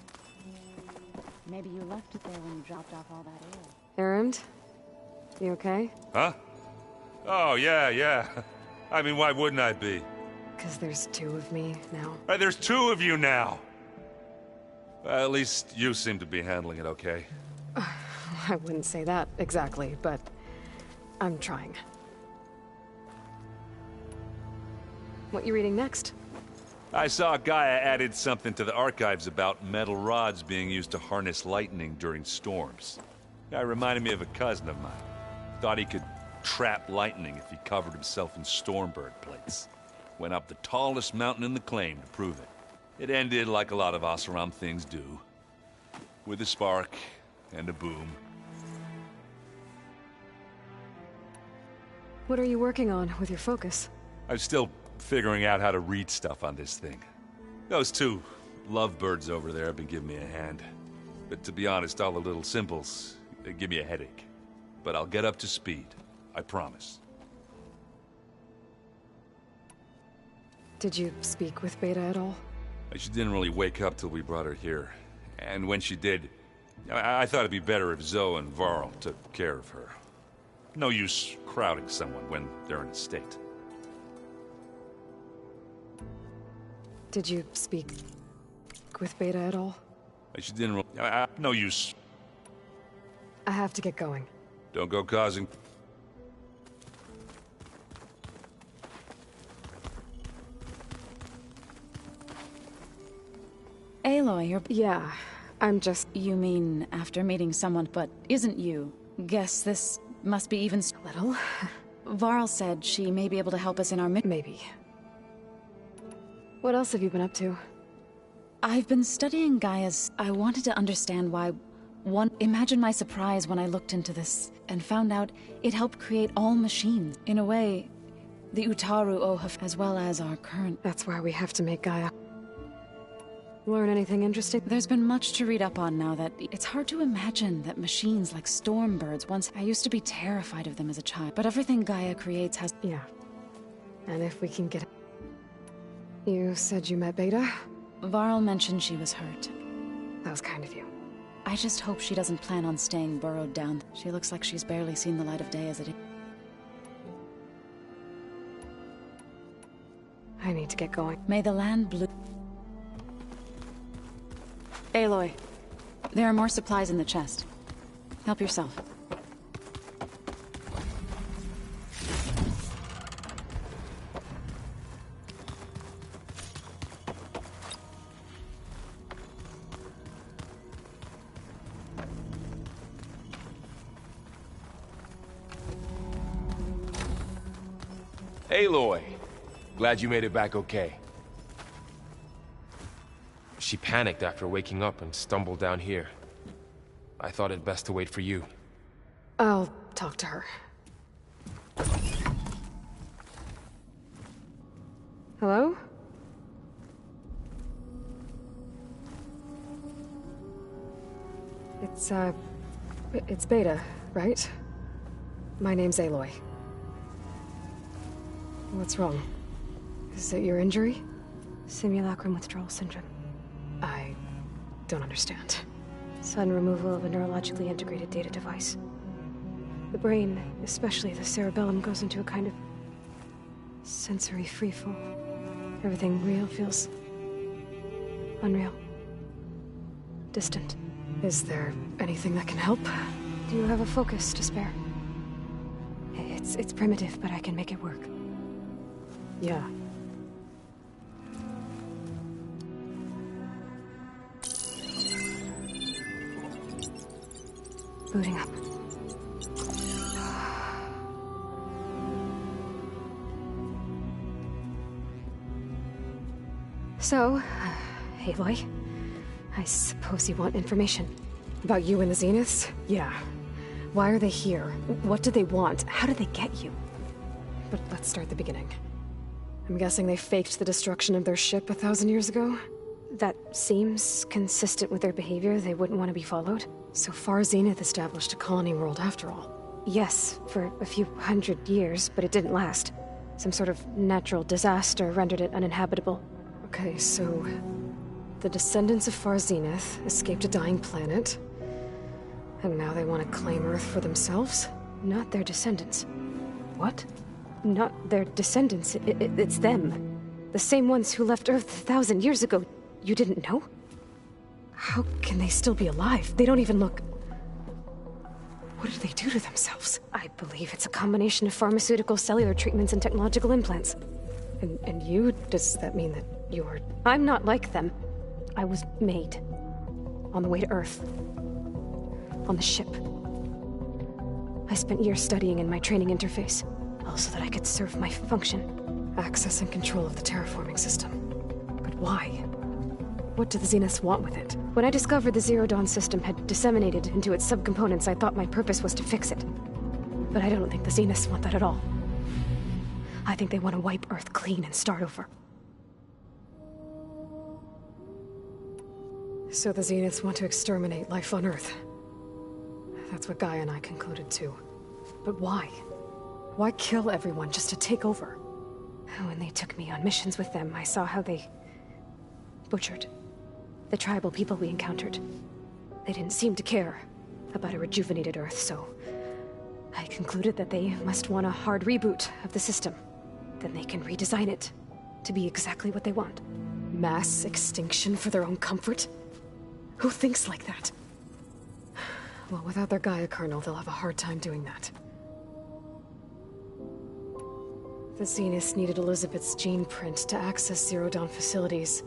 Maybe you left it there when you dropped off all that ale. Errand? You okay? Huh? Oh, yeah. I mean, why wouldn't I be? Because there's two of me now. Right, there's two of you now! At least you seem to be handling it okay. I wouldn't say that exactly, but I'm trying. What you reading next? I saw Gaia added something to the archives about metal rods being used to harness lightning during storms. That reminded me of a cousin of mine. Thought he could trap lightning if he covered himself in Stormbird plates. Went up the tallest mountain in the claim to prove it. It ended like a lot of Oseram things do. With a spark and a boom. What are you working on with your focus? I'm still figuring out how to read stuff on this thing. Those two lovebirds over there have been giving me a hand. But to be honest, all the little symbols, they give me a headache. But I'll get up to speed. I promise. Did you speak with Beta at all? She didn't really wake up till we brought her here. And when she did, I thought it'd be better if Zoe and Varl took care of her. No use crowding someone when they're in a state. Did you speak with Beta at all? She didn't. No use. I have to get going. Don't go causing. Aloy, you're... Yeah, I'm just... You mean after meeting someone, but isn't you? Guess this must be even... A little. Varl said she may be able to help us in our Maybe. What else have you been up to? I've been studying Gaia's... I wanted to understand why... Imagine my surprise when I looked into this and found out it helped create all machines. In a way, the Utaru Ohaf as well as our current... That's why we have to make Gaia. Learn anything interesting? There's been much to read up on now that it's hard to imagine that machines like Stormbirds once... I used to be terrified of them as a child, but everything Gaia creates has... Yeah. And if we can get... You said you met Beta? Varl mentioned she was hurt. That was kind of you. I just hope she doesn't plan on staying burrowed down. She looks like she's barely seen the light of day as it is. I need to get going. May the land blue... Aloy, there are more supplies in the chest. Help yourself. Aloy! Glad you made it back okay. She panicked after waking up and stumbled down here. I thought it best to wait for you. I'll talk to her. Hello? It's Beta, right? My name's Aloy. What's wrong? Is it your injury? Simulacrum withdrawal syndrome. I don't understand. Sudden removal of a neurologically integrated data device. The brain, especially the cerebellum, goes into a kind of sensory freefall. Everything real feels unreal. Distant. Is there anything that can help? Do you have a focus to spare? It's primitive, but I can make it work. Yeah. Booting up. So, Aloy, I suppose you want information. About you and the Zeniths? Yeah. Why are they here? What do they want? How did they get you? But let's start at the beginning. I'm guessing they faked the destruction of their ship 1,000 years ago? That seems consistent with their behavior. They wouldn't want to be followed. So far, Zenith established a colony world after all. Yes, for a few hundred years, but it didn't last. Some sort of natural disaster rendered it uninhabitable. Okay, so... the descendants of Far Zenith escaped a dying planet, and now they want to claim Earth for themselves? Not their descendants. What? Not their descendants. It's them. The same ones who left Earth 1,000 years ago. You didn't know? How can they still be alive? They don't even look... What do they do to themselves? I believe it's a combination of pharmaceutical, cellular treatments, and technological implants. And you? Does that mean that you're... I'm not like them. I was made. On the way to Earth. On the ship. I spent years studying in my training interface, so that I could serve my function. Access and control of the terraforming system. But why? What do the Zeniths want with it? When I discovered the Zero Dawn system had disseminated into its subcomponents, I thought my purpose was to fix it. But I don't think the Zeniths want that at all. I think they want to wipe Earth clean and start over. So the Zeniths want to exterminate life on Earth. That's what Gaia and I concluded too. But why? Why kill everyone just to take over? When they took me on missions with them, I saw how they... butchered the tribal people we encountered. They didn't seem to care about a rejuvenated Earth, so I concluded that they must want a hard reboot of the system. Then they can redesign it to be exactly what they want. Mass extinction for their own comfort? Who thinks like that? Well, without their Gaia kernel, they'll have a hard time doing that. The Zeniths needed Elizabeth's gene print to access Zero Dawn facilities.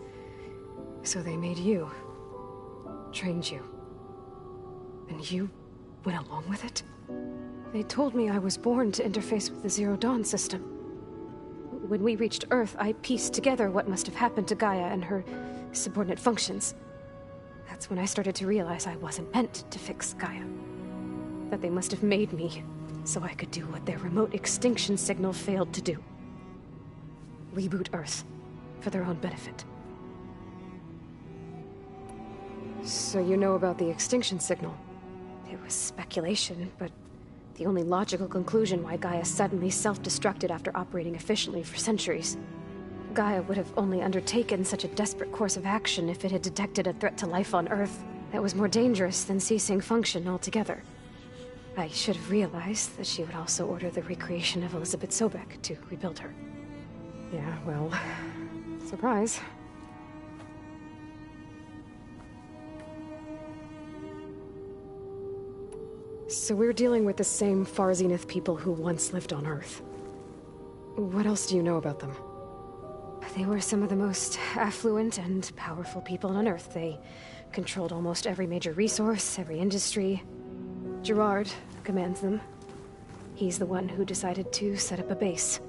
So they made you. Trained you. And you went along with it? They told me I was born to interface with the Zero Dawn system. When we reached Earth, I pieced together what must have happened to Gaia and her subordinate functions. That's when I started to realize I wasn't meant to fix Gaia. That they must have made me so I could do what their remote extinction signal failed to do. Reboot Earth for their own benefit. So you know about the extinction signal? It was speculation, but the only logical conclusion why Gaia suddenly self-destructed after operating efficiently for centuries. Gaia would have only undertaken such a desperate course of action if it had detected a threat to life on Earth that was more dangerous than ceasing function altogether. I should have realized that she would also order the recreation of Elizabeth Sobek to rebuild her. Yeah, well, surprise. So we're dealing with the same Far Zenith people who once lived on Earth. What else do you know about them? They were some of the most affluent and powerful people on Earth. They controlled almost every major resource, every industry. Gerard commands them. He's the one who decided to set up a base.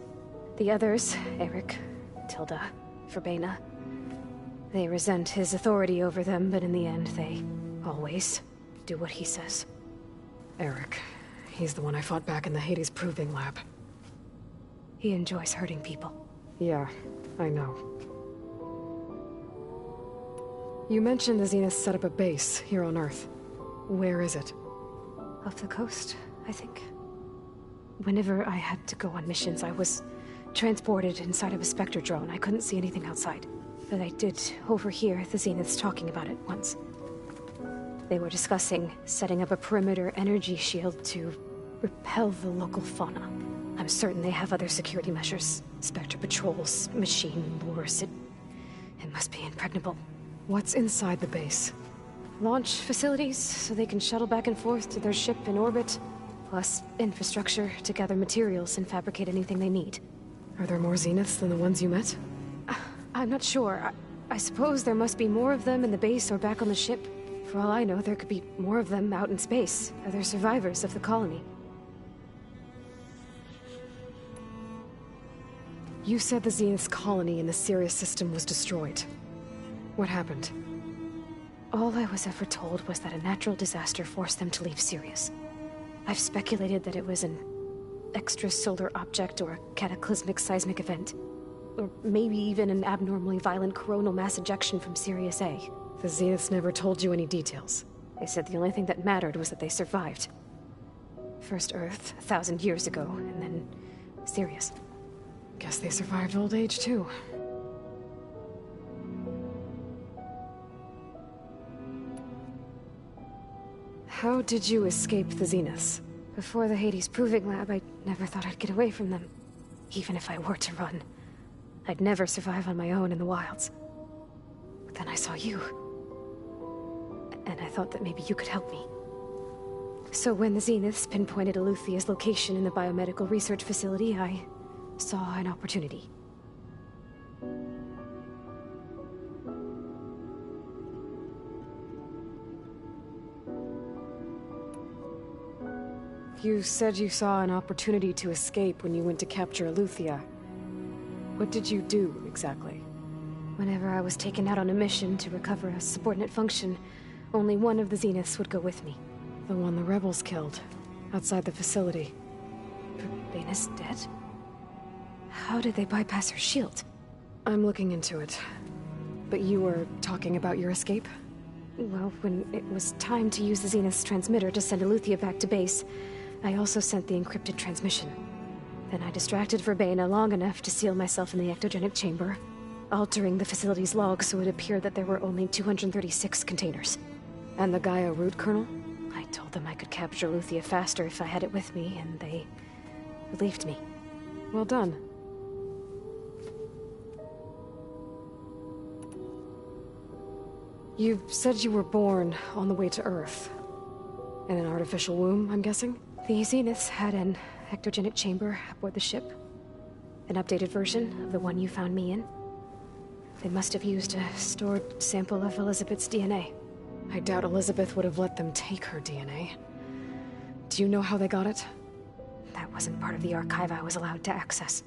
The others, Eric, Tilda, Verbena, they resent his authority over them, but in the end, they always do what he says. Eric. He's the one I fought back in the Hades Proving Lab. He enjoys hurting people. Yeah, I know. You mentioned the Zeniths set up a base here on Earth. Where is it? Off the coast, I think. Whenever I had to go on missions, I was transported inside of a Spectre drone. I couldn't see anything outside. But I did overhear the Zeniths talking about it once. They were discussing setting up a perimeter energy shield to repel the local fauna. I'm certain they have other security measures. Spectre patrols, machine wars. It must be impregnable. What's inside the base? Launch facilities, so they can shuttle back and forth to their ship in orbit. Plus infrastructure to gather materials and fabricate anything they need. Are there more Zeniths than the ones you met? I'm not sure. I suppose there must be more of them in the base or back on the ship. For all I know, there could be more of them out in space. Other survivors of the colony. You said the Zenith's colony in the Sirius system was destroyed. What happened? All I was ever told was that a natural disaster forced them to leave Sirius. I've speculated that it was an extrasolar object or a cataclysmic seismic event. Or maybe even an abnormally violent coronal mass ejection from Sirius A. The Zeniths never told you any details. They said the only thing that mattered was that they survived. First Earth, 1,000 years ago, and then Sirius. Guess they survived old age, too. How did you escape the Zeniths? Before the Hades Proving Lab, I never thought I'd get away from them. Even if I were to run. I'd never survive on my own in the wilds. But then I saw you. And I thought that maybe you could help me. So when the Zeniths pinpointed Eluthia's location in the biomedical research facility, I saw an opportunity. You said you saw an opportunity to escape when you went to capture Eluthia. What did you do, exactly? Whenever I was taken out on a mission to recover a subordinate function, only one of the Zeniths would go with me. The one the rebels killed, outside the facility. Verbena's dead? How did they bypass her shield? I'm looking into it. But you were talking about your escape? Well, when it was time to use the Zenith's transmitter to send Eluthia back to base, I also sent the encrypted transmission. Then I distracted Verbena long enough to seal myself in the ectogenic chamber, altering the facility's log so it appeared that there were only 236 containers. And the Gaia root kernel? I told them I could capture Luthia faster if I had it with me, and they believed me. Well done. You said you were born on the way to Earth. In an artificial womb, I'm guessing? The Zeniths had an ectogenic chamber aboard the ship. An updated version of the one you found me in. They must have used a stored sample of Elizabeth's DNA. I doubt Elizabeth would have let them take her DNA. Do you know how they got it? That wasn't part of the archive I was allowed to access.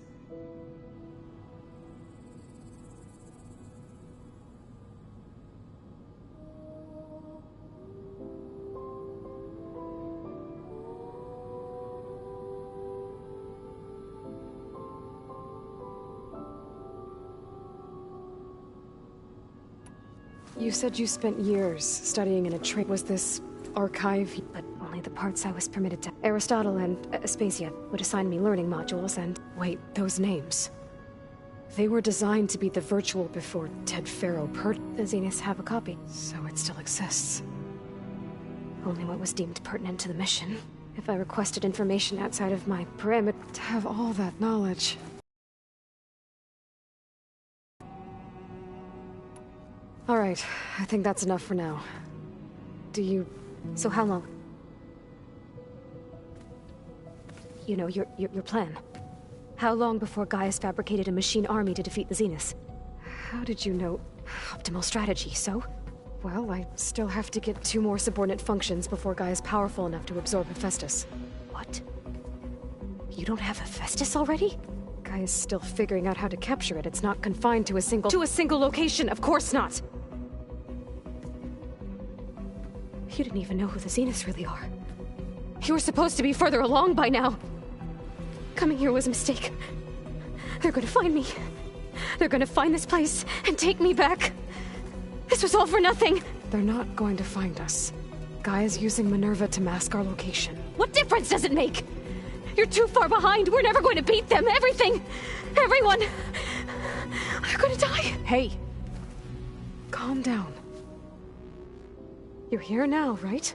You said you spent years studying in a trade. Was this archive? But only the parts I was permitted to. Aristotle and Aspasia would assign me learning modules and... Wait, those names. They were designed to be the virtual before Ted Faro The Zeniths have a copy. So it still exists. Only what was deemed pertinent to the mission. If I requested information outside of my parameter... To have all that knowledge... All right, I think that's enough for now. Do you... So how long? You know, your plan. How long before Gaia's fabricated a machine army to defeat the Zeniths? How did you know? Optimal strategy, so? Well, I still have to get 2 more subordinate functions before Gaia's powerful enough to absorb Hephaestus. What? You don't have Hephaestus already? Gaia's still figuring out how to capture it. It's not confined to a single... To a single location, of course not! You didn't even know who the Zeniths really are. You were supposed to be further along by now! Coming here was a mistake. They're gonna find me. They're gonna find this place and take me back. This was all for nothing! They're not going to find us. Gaia's using Minerva to mask our location. What difference does it make? You're too far behind. We're never going to beat them. Everything! Everyone! They're gonna die! Hey! Calm down. You're here now, right?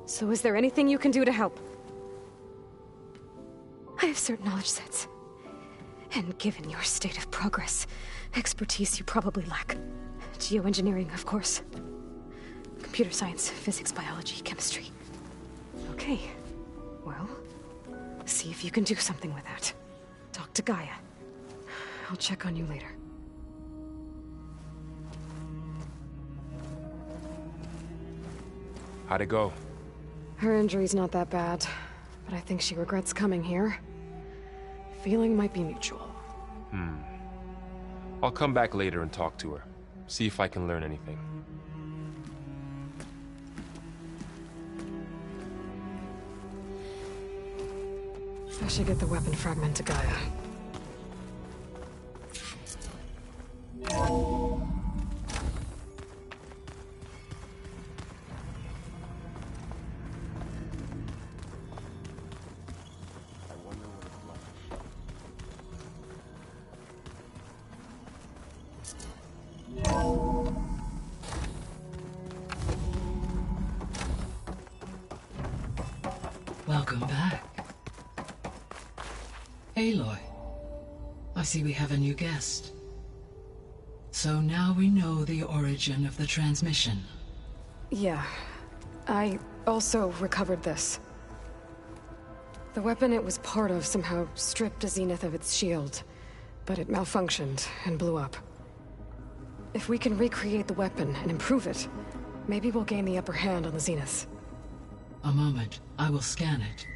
So is there anything you can do to help? I have certain knowledge sets. And given your state of progress, expertise you probably lack. Geoengineering, of course. Computer science, physics, biology, chemistry. Okay. Well, see if you can do something with that. Talk to Gaia. I'll check on you later. How'd it go? Her injury's not that bad, but I think she regrets coming here. Feeling might be mutual. I'll come back later and talk to her. See if I can learn anything. I should get the weapon fragment to Gaia. Welcome back. Aloy, I see we have a new guest. So now we know the origin of the transmission. Yeah. I also recovered this. The weapon it was part of somehow stripped a Zenith of its shield, but it malfunctioned and blew up. If we can recreate the weapon and improve it, maybe we'll gain the upper hand on the Zeniths. A moment, I will scan it.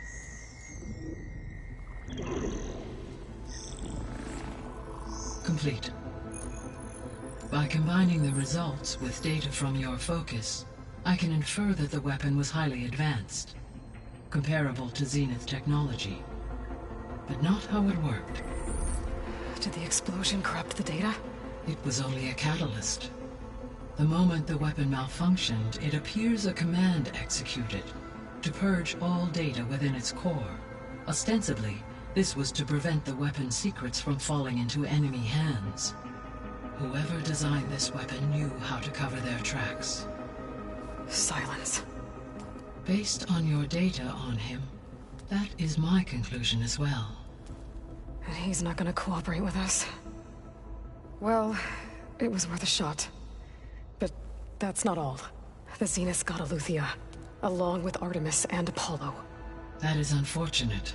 Complete. By combining the results with data from your focus, I can infer that the weapon was highly advanced, comparable to Zenith technology, but not how it worked. Did the explosion corrupt the data? It was only a catalyst. The moment the weapon malfunctioned, it appears a command executed to purge all data within its core. Ostensibly, this was to prevent the weapon's secrets from falling into enemy hands. Whoever designed this weapon knew how to cover their tracks. Silence. Based on your data on him, that is my conclusion as well. And he's not gonna cooperate with us. Well, it was worth a shot. But that's not all. The Zenith got Eleuthia, along with Artemis and Apollo. That is unfortunate.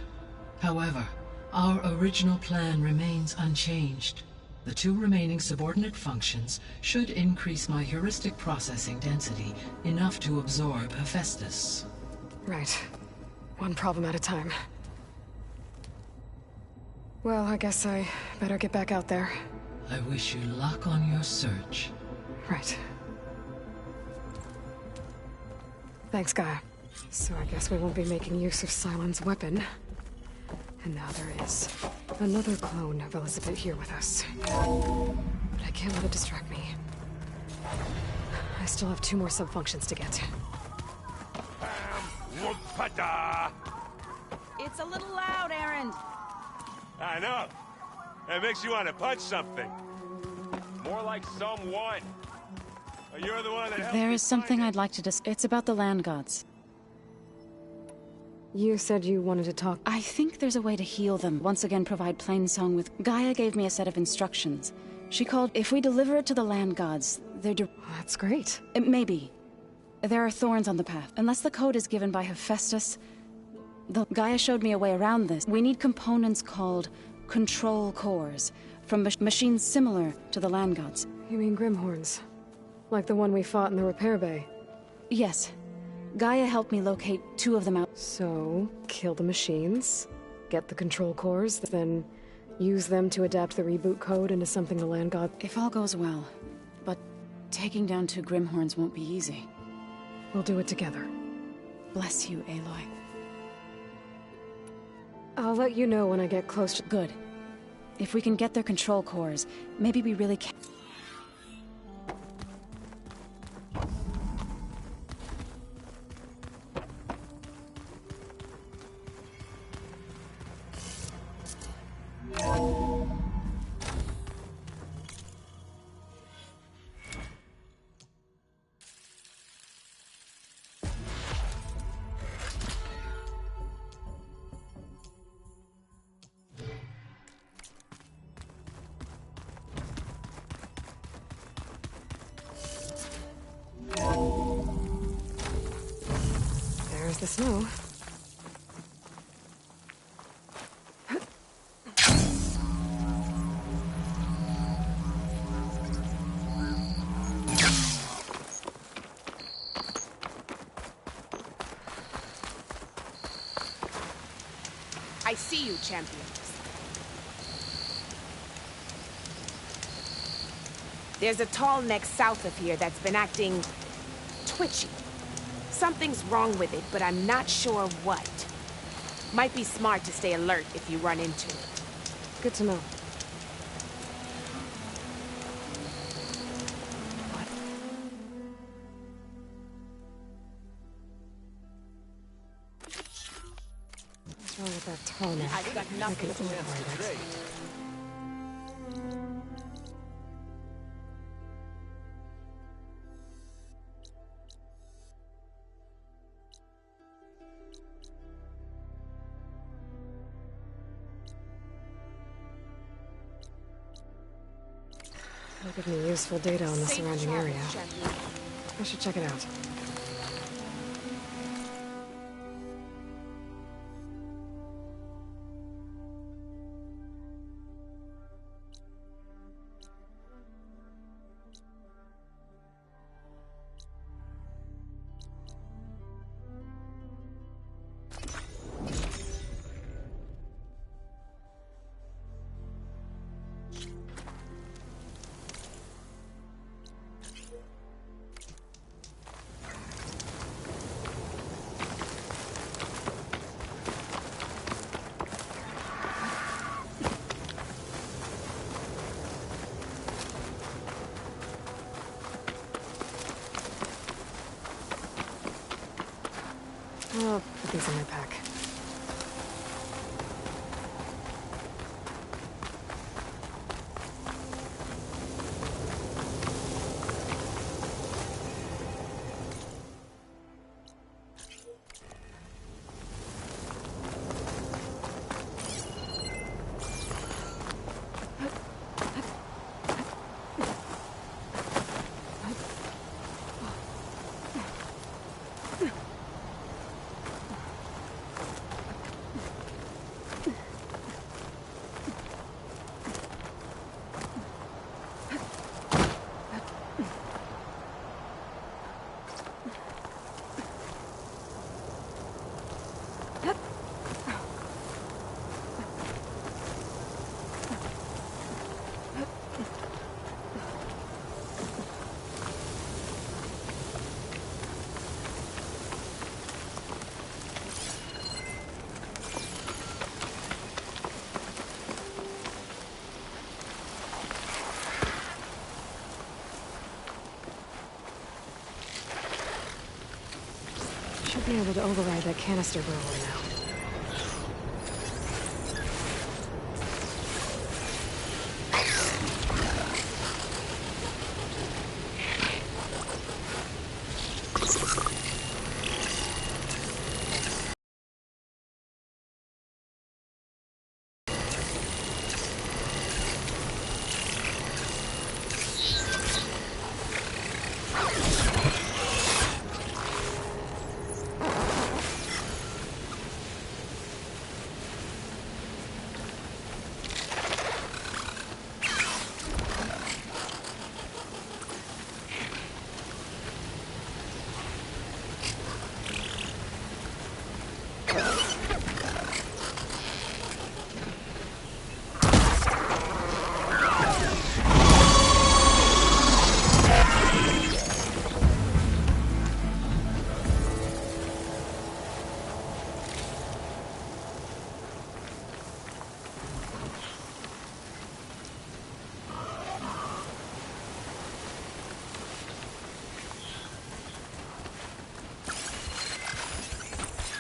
However, our original plan remains unchanged. The 2 remaining subordinate functions should increase my heuristic processing density enough to absorb Hephaestus. Right. One problem at a time. Well, I guess I better get back out there. I wish you luck on your search. Right. Thanks, Gaia. So I guess we won't be making use of Cylon's weapon. And now there is another clone of Elizabeth here with us. But I can't let it distract me. I still have 2 more subfunctions to get. It's a little loud, Aaron. I know. It makes you want to punch something. More like someone. You're the one that helped. There is something I'd like to discuss. It's about the land gods. You said you wanted to talk. I think there's a way to heal them. Once again, provide Plainsong with... Gaia gave me a set of instructions. She called, if we deliver it to the land gods, they're... That's great. Maybe. There are thorns on the path. Unless the code is given by Hephaestus... Gaia showed me a way around this. We need components called control cores, from machines similar to the land gods. You mean Grimhorns? Like the one we fought in the repair bay? Yes. Gaia helped me locate 2 of them out. So, kill the machines, get the control cores, then use them to adapt the reboot code into something the land god... If all goes well. But taking down 2 Grimhorns won't be easy. We'll do it together. Bless you, Aloy. I'll let you know when I get close to... Good. If we can get their control cores, maybe we really can... There's the snow. I see you, champions. There's a tall neck south of here that's been acting twitchy. Something's wrong with it, but I'm not sure what. Might be smart to stay alert if you run into it. Good to know. What's wrong with that tall neck? I've got nothing to override it. It'll give me useful data on the surrounding area. I should check it out. I'll put these in my pack. Should be able to override that canister blower now.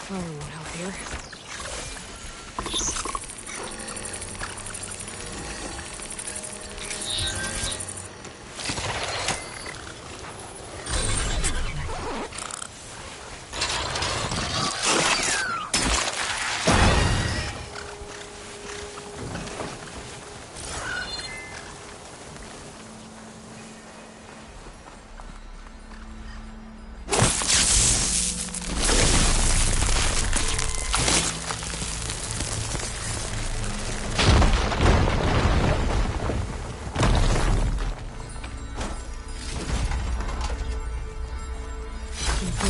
Fire won't help here.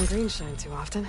Green shine too often.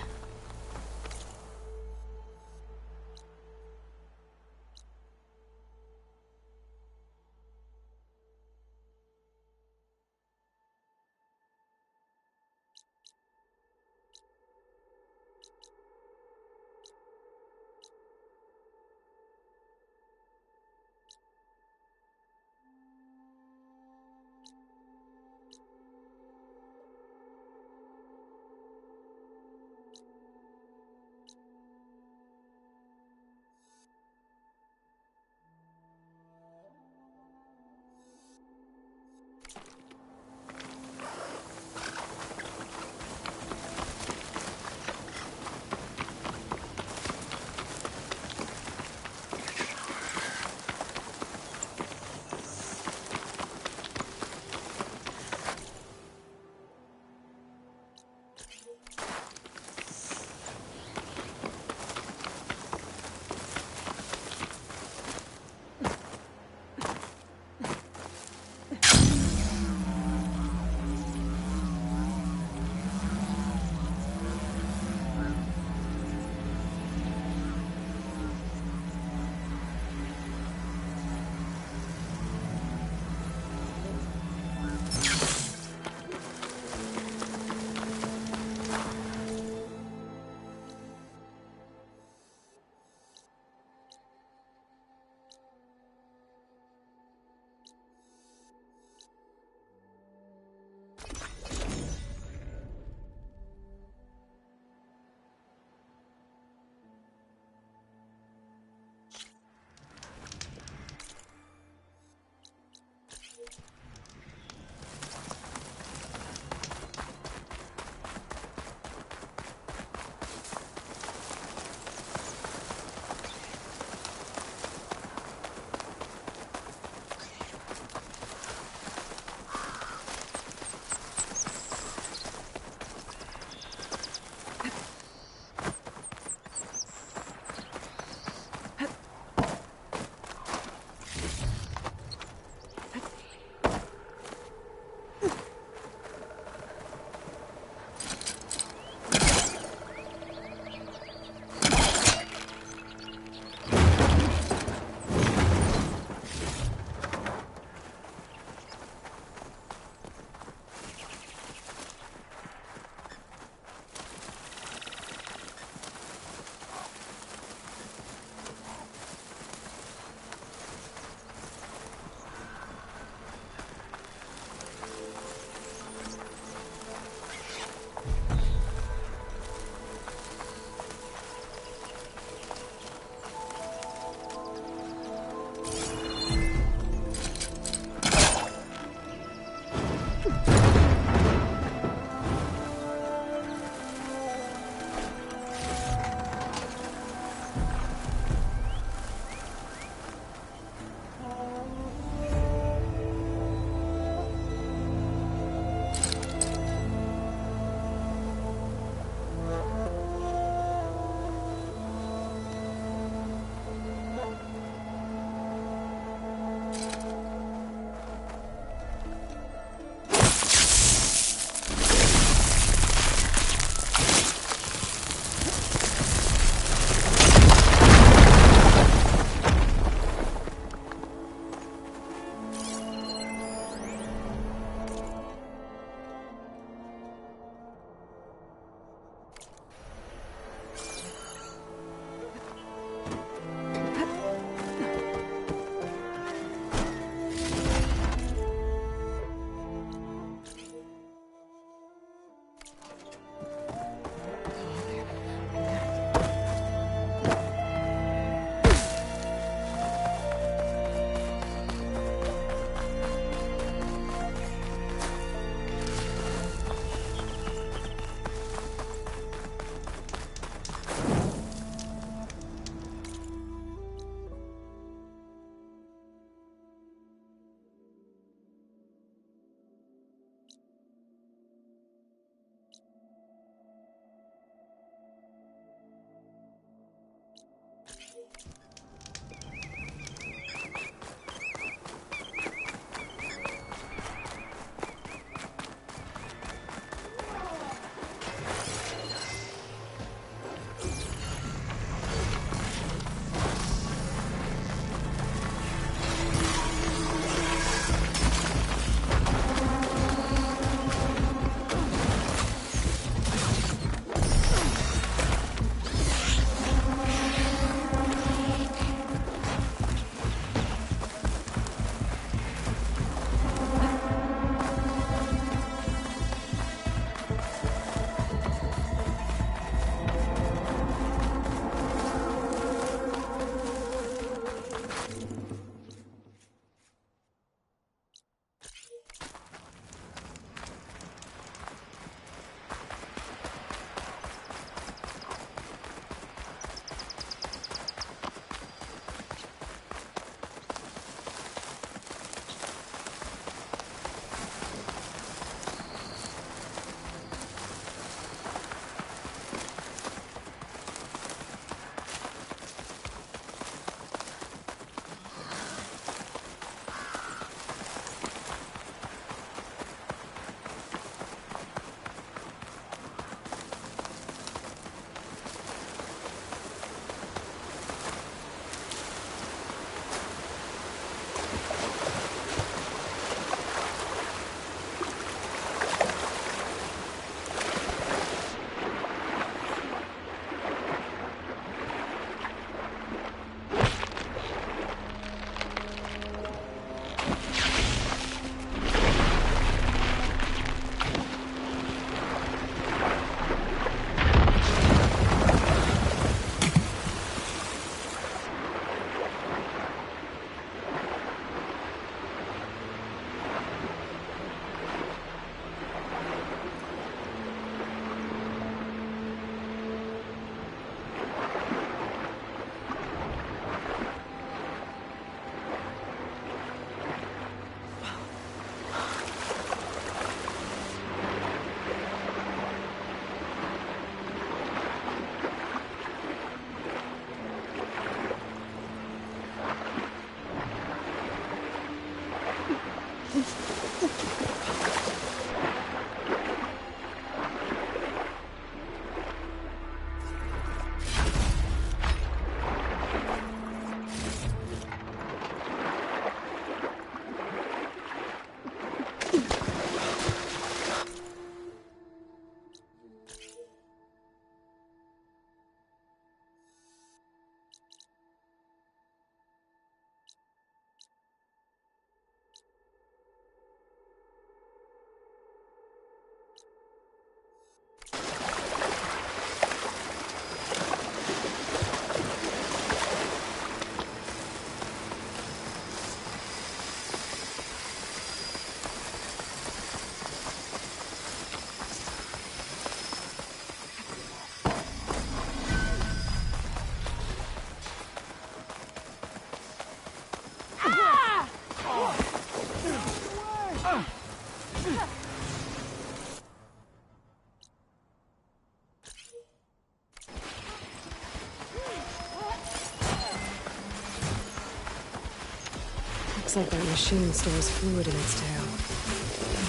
Looks like that machine stores fluid in its tail. I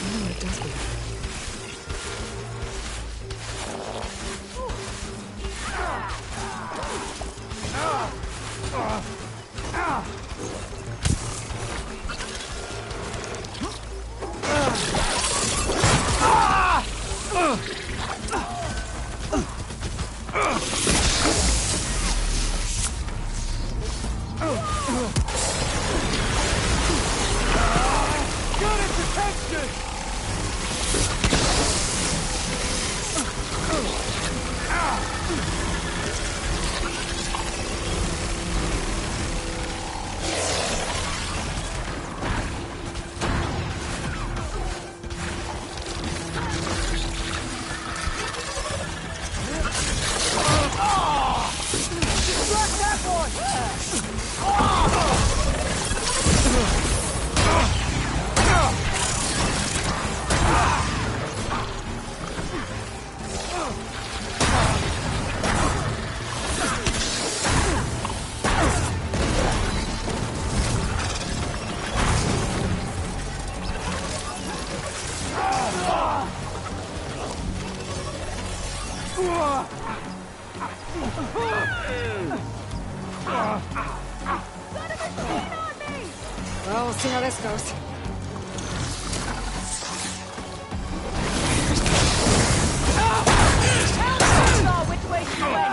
wonder what it does with it. Well, we'll see how this goes. Which way she went?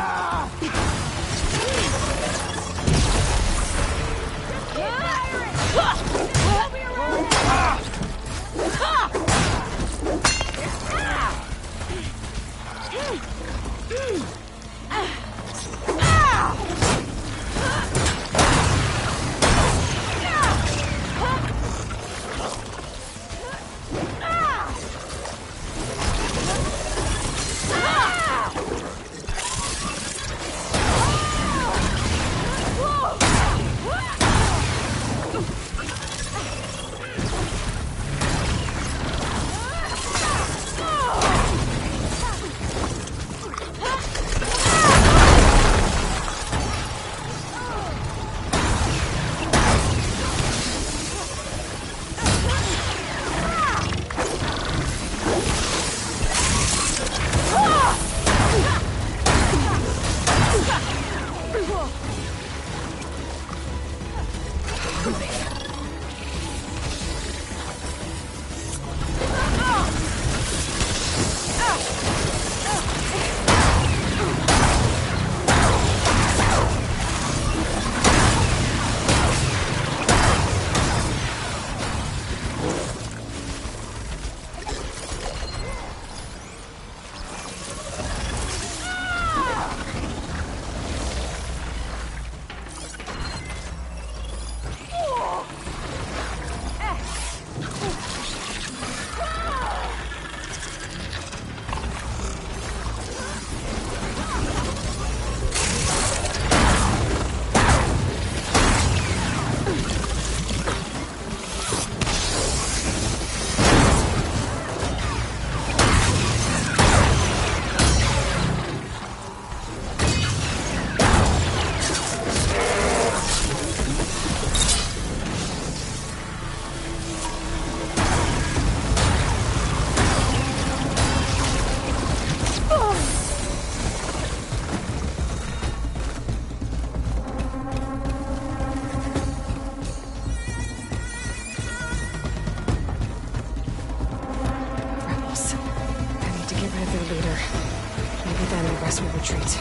Rest will retreat.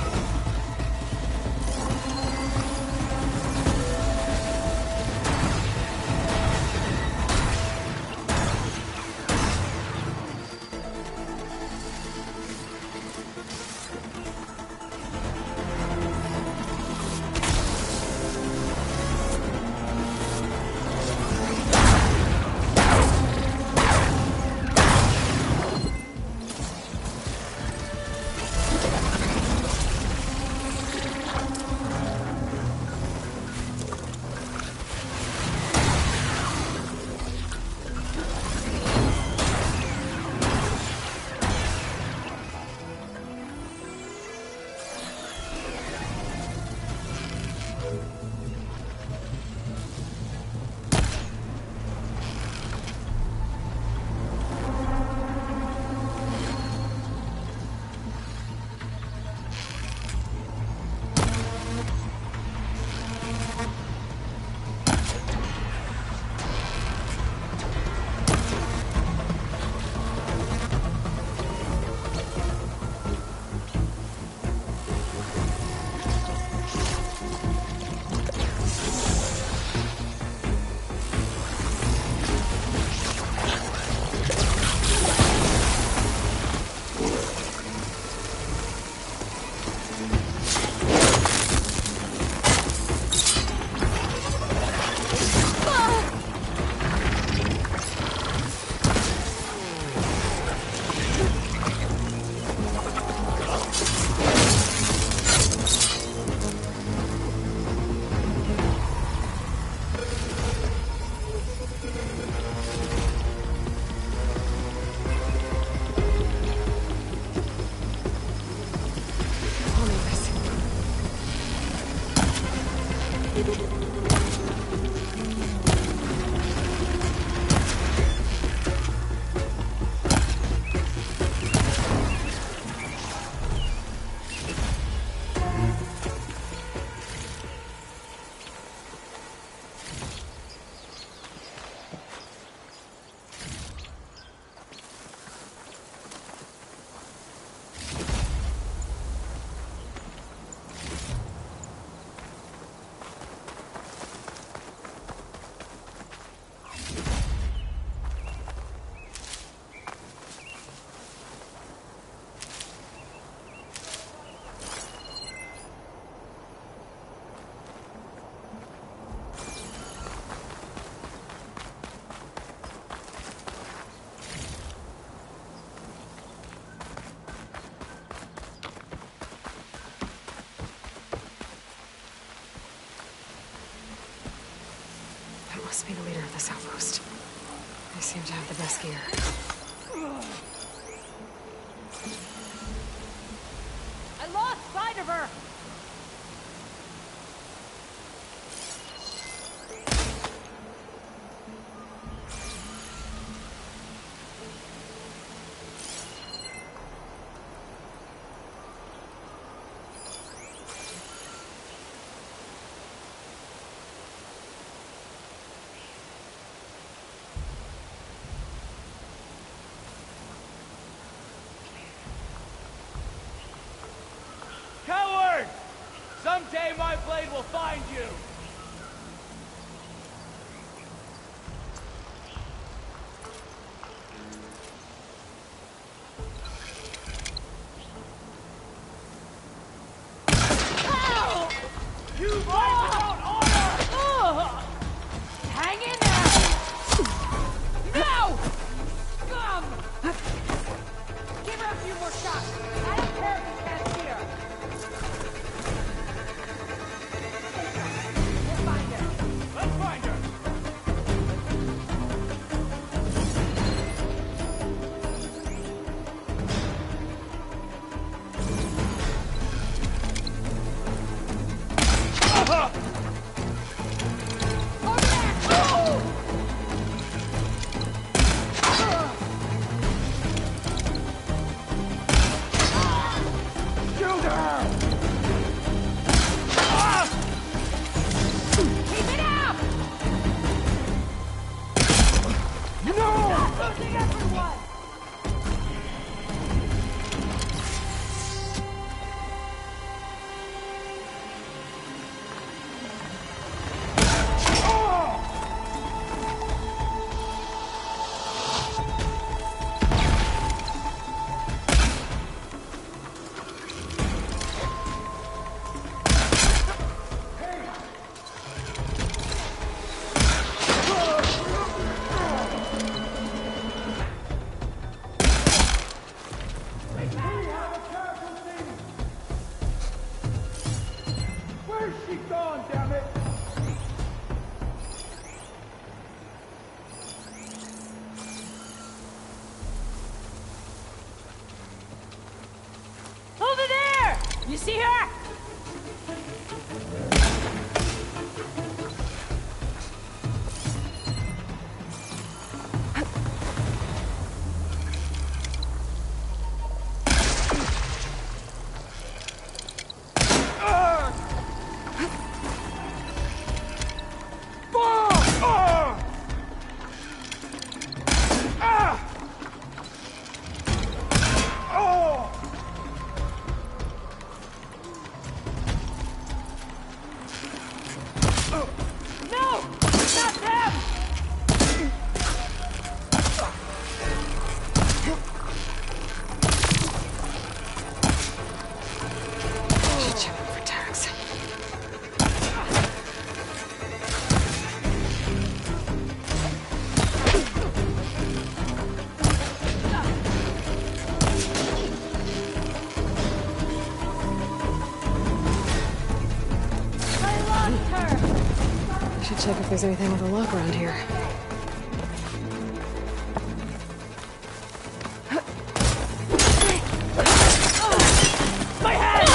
seem to have the best gear. I lost sight of her! Coward! Someday my blade will find you! Ow! You fight without honor! Hang in there! No! Scum! Give her a few more shots. I don't care if you can't see her. We'll find her. Let's find her! Keep it up! Stop losing everyone! Where's she gone, damn it? Over there! You see her? No! Not them! Should check for tags. I lost her! I should check if there's anything with a lock around here. My head!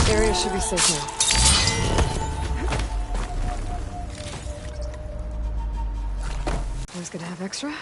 Area should be safe now. Always good to have extra.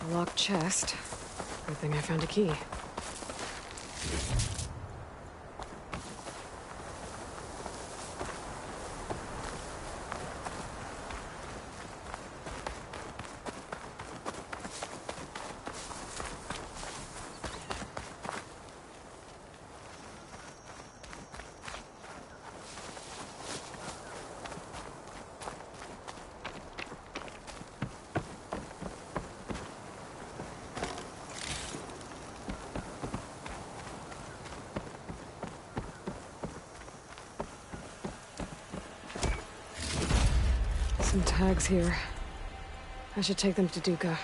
A locked chest. Good thing I found a key. Some tags here. I should take them to Duca.